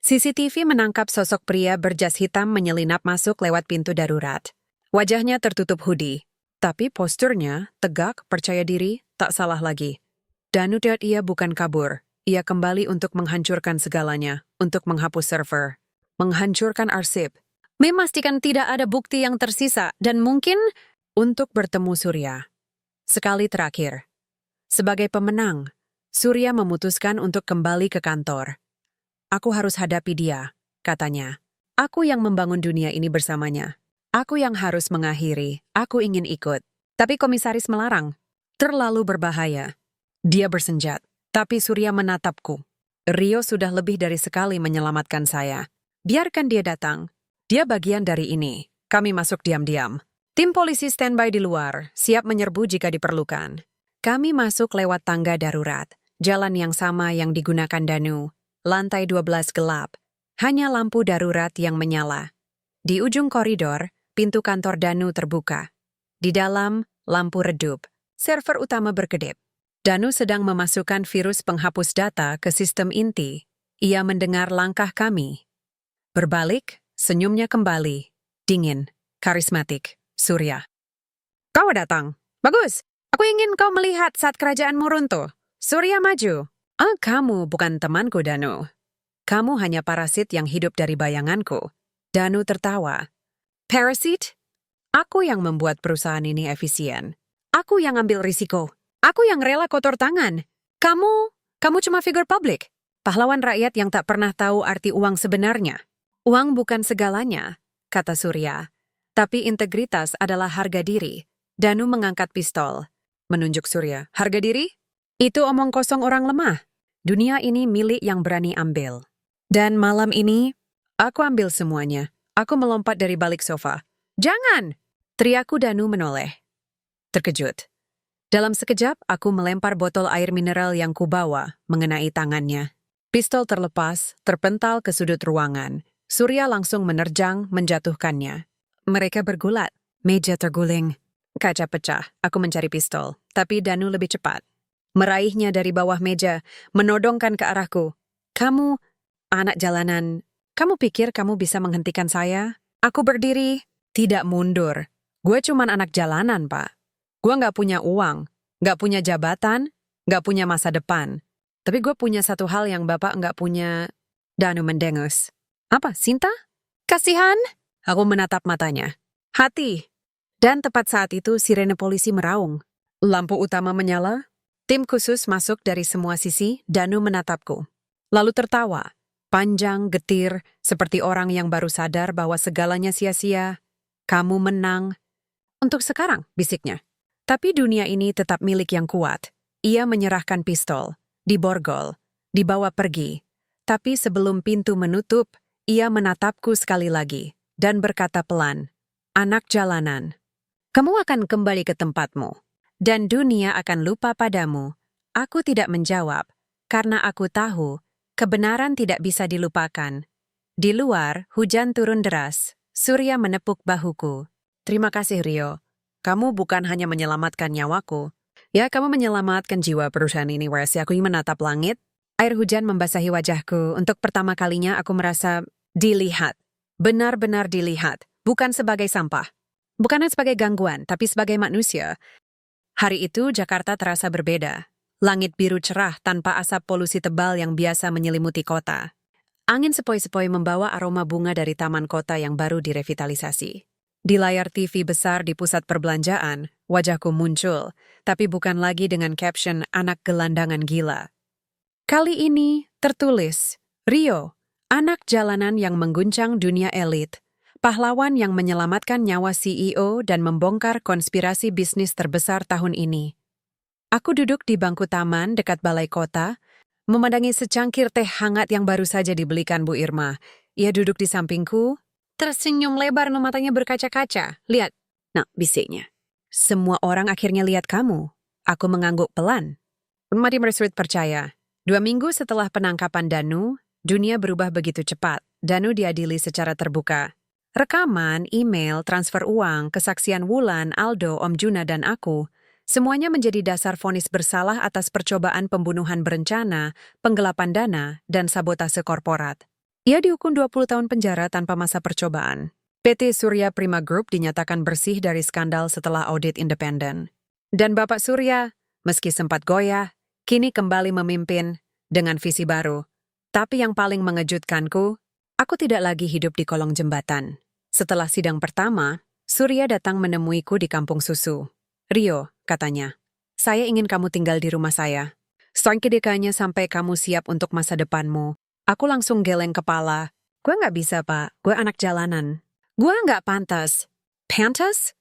CCTV menangkap sosok pria berjas hitam menyelinap masuk lewat pintu darurat. Wajahnya tertutup hoodie, tapi posturnya tegak, percaya diri, tak salah lagi. Danu dan ia bukan kabur. Ia kembali untuk menghancurkan segalanya, untuk menghapus server. Menghancurkan arsip, memastikan tidak ada bukti yang tersisa, dan mungkin untuk bertemu Surya. Sekali terakhir. Sebagai pemenang, Surya memutuskan untuk kembali ke kantor. Aku harus hadapi dia, katanya. Aku yang membangun dunia ini bersamanya. Aku yang harus mengakhiri, aku ingin ikut. Tapi komisaris melarang. Terlalu berbahaya. Dia bersenjat, tapi Surya menatapku. Rio sudah lebih dari sekali menyelamatkan saya. Biarkan dia datang. Dia bagian dari ini. Kami masuk diam-diam. Tim polisi standby di luar, siap menyerbu jika diperlukan. Kami masuk lewat tangga darurat, jalan yang sama yang digunakan Danu. Lantai 12 gelap. Hanya lampu darurat yang menyala. Di ujung koridor, pintu kantor Danu terbuka. Di dalam, lampu redup. Server utama berkedip. Danu sedang memasukkan virus penghapus data ke sistem inti. Ia mendengar langkah kami. Berbalik, senyumnya kembali. Dingin, karismatik, Surya. Kau datang. Bagus. Aku ingin kau melihat saat kerajaanmu runtuh. Surya maju. Kamu bukan temanku, Danu. Kamu hanya parasit yang hidup dari bayanganku. Danu tertawa. Parasite? Aku yang membuat perusahaan ini efisien. Aku yang ambil risiko. Aku yang rela kotor tangan. Kamu cuma figur publik. Pahlawan rakyat yang tak pernah tahu arti uang sebenarnya. Uang bukan segalanya, kata Surya. Tapi integritas adalah harga diri. Danu mengangkat pistol. Menunjuk Surya. Harga diri? Itu omong kosong orang lemah. Dunia ini milik yang berani ambil. Dan malam ini, aku ambil semuanya. Aku melompat dari balik sofa. Jangan! Teriakku Danu menoleh. Terkejut. Dalam sekejap, aku melempar botol air mineral yang kubawa mengenai tangannya. Pistol terlepas, terpental ke sudut ruangan. Surya langsung menerjang, menjatuhkannya. Mereka bergulat. Meja terguling. Kaca pecah. Aku mencari pistol. Tapi Danu lebih cepat. Meraihnya dari bawah meja, menodongkan ke arahku. Kamu, anak jalanan, kamu pikir kamu bisa menghentikan saya? Aku berdiri, tidak mundur. Gue cuman anak jalanan, Pak. Gue nggak punya uang, nggak punya jabatan, nggak punya masa depan. Tapi gue punya satu hal yang Bapak nggak punya. Danu mendengus. Apa, Sinta? Kasihan? Aku menatap matanya. Hati. Dan tepat saat itu sirene polisi meraung. Lampu utama menyala. Tim khusus masuk dari semua sisi. Danu menatapku. Lalu tertawa. Panjang, getir, seperti orang yang baru sadar bahwa segalanya sia-sia. Kamu menang. Untuk sekarang, bisiknya. Tapi dunia ini tetap milik yang kuat. Ia menyerahkan pistol. Diborgol, dibawa pergi. Tapi sebelum pintu menutup, ia menatapku sekali lagi dan berkata pelan, "Anak jalanan, kamu akan kembali ke tempatmu, dan dunia akan lupa padamu." Aku tidak menjawab, karena aku tahu kebenaran tidak bisa dilupakan. Di luar, hujan turun deras. Surya menepuk bahuku. "Terima kasih, Rio. Kamu bukan hanya menyelamatkan nyawaku. Ya, kamu menyelamatkan jiwa perusahaan ini, Wes. Aku ingin menatap langit. Air hujan membasahi wajahku. Untuk pertama kalinya aku merasa dilihat. Benar-benar dilihat. Bukan sebagai sampah. Bukan sebagai gangguan, tapi sebagai manusia. Hari itu Jakarta terasa berbeda. Langit biru cerah tanpa asap polusi tebal yang biasa menyelimuti kota. Angin sepoi-sepoi membawa aroma bunga dari taman kota yang baru direvitalisasi. Di layar TV besar di pusat perbelanjaan, wajahku muncul, tapi bukan lagi dengan caption anak gelandangan gila. Kali ini tertulis, Rio, anak jalanan yang mengguncang dunia elit, pahlawan yang menyelamatkan nyawa CEO dan membongkar konspirasi bisnis terbesar tahun ini. Aku duduk di bangku taman dekat balai kota, memandangi secangkir teh hangat yang baru saja dibelikan Bu Irma. Ia duduk di sampingku, tersenyum lebar, matanya berkaca-kaca. Lihat. Nah, bisiknya. Semua orang akhirnya lihat kamu. Aku mengangguk pelan. Mari Mersuit percaya. 2 minggu setelah penangkapan Danu, dunia berubah begitu cepat. Danu diadili secara terbuka. Rekaman, email, transfer uang, kesaksian Wulan, Aldo, Om Juna, dan aku, semuanya menjadi dasar vonis bersalah atas percobaan pembunuhan berencana, penggelapan dana, dan sabotase korporat. Ia dihukum 20 tahun penjara tanpa masa percobaan. PT Surya Prima Group dinyatakan bersih dari skandal setelah audit independen. Dan Bapak Surya, meski sempat goyah, kini kembali memimpin dengan visi baru. Tapi yang paling mengejutkanku, aku tidak lagi hidup di kolong jembatan. Setelah sidang pertama, Surya datang menemuiku di kampung susu. Rio, katanya, saya ingin kamu tinggal di rumah saya. Sekedekannya sampai kamu siap untuk masa depanmu. Aku langsung geleng kepala. Gue nggak bisa, Pak. Gue anak jalanan. Gue nggak pantas. Pantas?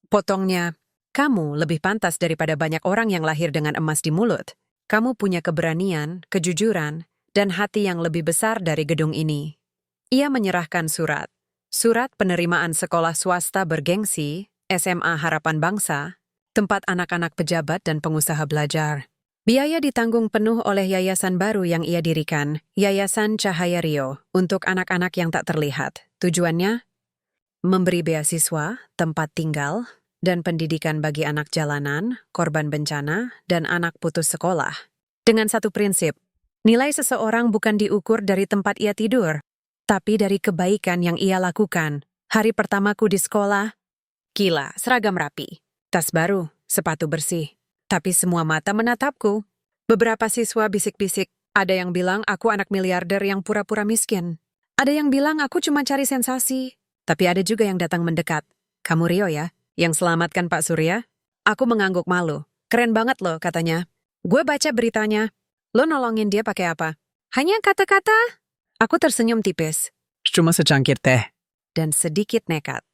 Potongnya, kamu lebih pantas daripada banyak orang yang lahir dengan emas di mulut. Kamu punya keberanian, kejujuran, dan hati yang lebih besar dari gedung ini. Ia menyerahkan surat. Surat penerimaan sekolah swasta bergengsi, SMA Harapan Bangsa, tempat anak-anak pejabat dan pengusaha belajar. Biaya ditanggung penuh oleh yayasan baru yang ia dirikan, Yayasan Cahaya Rio, untuk anak-anak yang tak terlihat. Tujuannya? Memberi beasiswa, tempat tinggal, dan pendidikan bagi anak jalanan, korban bencana, dan anak putus sekolah. Dengan satu prinsip, nilai seseorang bukan diukur dari tempat ia tidur, tapi dari kebaikan yang ia lakukan. Hari pertamaku di sekolah, gila, seragam rapi, tas baru, sepatu bersih. Tapi semua mata menatapku. Beberapa siswa bisik-bisik. Ada yang bilang aku anak miliarder yang pura-pura miskin. Ada yang bilang aku cuma cari sensasi. Tapi ada juga yang datang mendekat. Kamu Rio ya, yang selamatkan Pak Surya? Aku mengangguk malu. Keren banget loh, katanya. Gue baca beritanya. Lo nolongin dia pakai apa? Hanya kata-kata? Aku tersenyum tipis. Cuma secangkir teh. Dan sedikit nekat.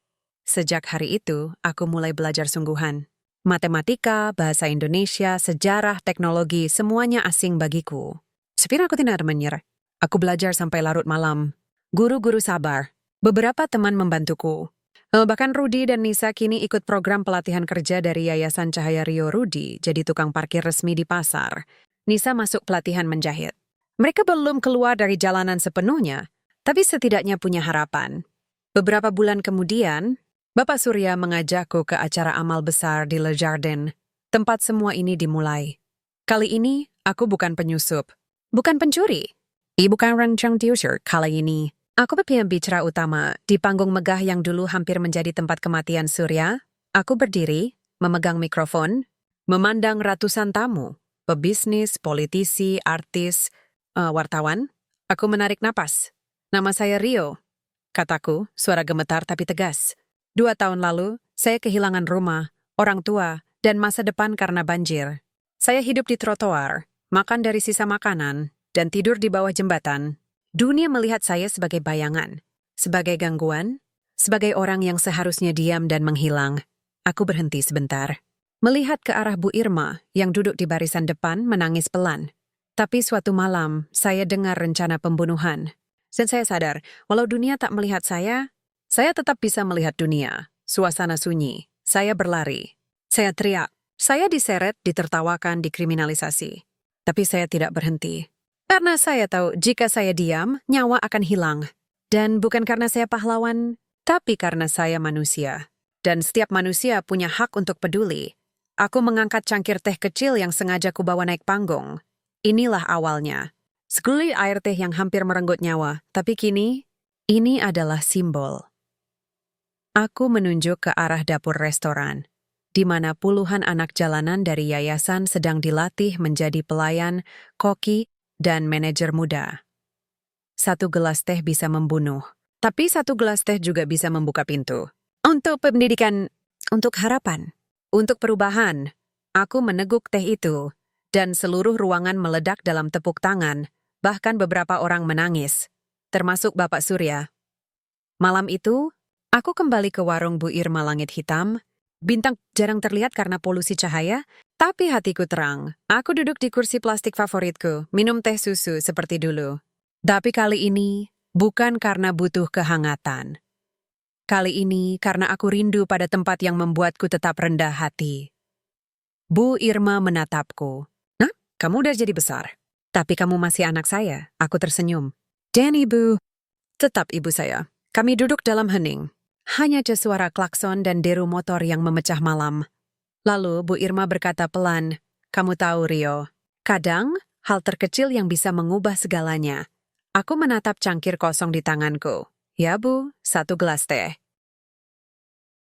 Sejak hari itu, aku mulai belajar sungguhan. Matematika, bahasa Indonesia, sejarah, teknologi, semuanya asing bagiku. Sebenarnya aku tidak menyerah. Aku belajar sampai larut malam. Guru-guru sabar. Beberapa teman membantuku. Bahkan Rudi dan Nisa kini ikut program pelatihan kerja dari Yayasan Cahaya Rio. Rudi jadi tukang parkir resmi di pasar. Nisa masuk pelatihan menjahit. Mereka belum keluar dari jalanan sepenuhnya, tapi setidaknya punya harapan. Beberapa bulan kemudian, Bapak Surya mengajakku ke acara amal besar di Le Jardin, tempat semua ini dimulai. Kali ini, aku bukan penyusup, bukan pencuri, bukan rancang diusir. Kali ini, aku pembicara utama di panggung megah yang dulu hampir menjadi tempat kematian Surya. Aku berdiri, memegang mikrofon, memandang ratusan tamu, pebisnis, politisi, artis, wartawan. Aku menarik napas. Nama saya Rio, kataku, suara gemetar tapi tegas. 2 tahun lalu, saya kehilangan rumah, orang tua, dan masa depan karena banjir. Saya hidup di trotoar, makan dari sisa makanan, dan tidur di bawah jembatan. Dunia melihat saya sebagai bayangan, sebagai gangguan, sebagai orang yang seharusnya diam dan menghilang. Aku berhenti sebentar, melihat ke arah Bu Irma yang duduk di barisan depan menangis pelan. Tapi suatu malam, saya dengar rencana pembunuhan. Dan saya sadar, walau dunia tak melihat saya tetap bisa melihat dunia. Suasana sunyi. Saya berlari. Saya teriak. Saya diseret, ditertawakan, dikriminalisasi. Tapi saya tidak berhenti. Karena saya tahu jika saya diam, nyawa akan hilang. Dan bukan karena saya pahlawan, tapi karena saya manusia. Dan setiap manusia punya hak untuk peduli. Aku mengangkat cangkir teh kecil yang sengaja kubawa naik panggung. Inilah awalnya. Segelir air teh yang hampir merenggut nyawa. Tapi kini, ini adalah simbol. Aku menunjuk ke arah dapur restoran, di mana puluhan anak jalanan dari yayasan sedang dilatih menjadi pelayan, koki, dan manajer muda. 1 gelas teh bisa membunuh, tapi 1 gelas teh juga bisa membuka pintu. Untuk pendidikan, untuk harapan, untuk perubahan, aku meneguk teh itu, dan seluruh ruangan meledak dalam tepuk tangan, bahkan beberapa orang menangis, termasuk Bapak Surya. Malam itu, aku kembali ke warung Bu Irma Langit Hitam. Bintang jarang terlihat karena polusi cahaya, tapi hatiku terang. Aku duduk di kursi plastik favoritku, minum teh susu seperti dulu. Tapi kali ini, bukan karena butuh kehangatan. Kali ini karena aku rindu pada tempat yang membuatku tetap rendah hati. Bu Irma menatapku. Nah, kamu udah jadi besar. Tapi kamu masih anak saya, aku tersenyum. Dan ibu. Tetap ibu saya. Kami duduk dalam hening. Hanya suara klakson dan deru motor yang memecah malam. Lalu Bu Irma berkata pelan, kamu tahu Rio, kadang hal terkecil yang bisa mengubah segalanya. Aku menatap cangkir kosong di tanganku. Ya Bu, 1 gelas teh.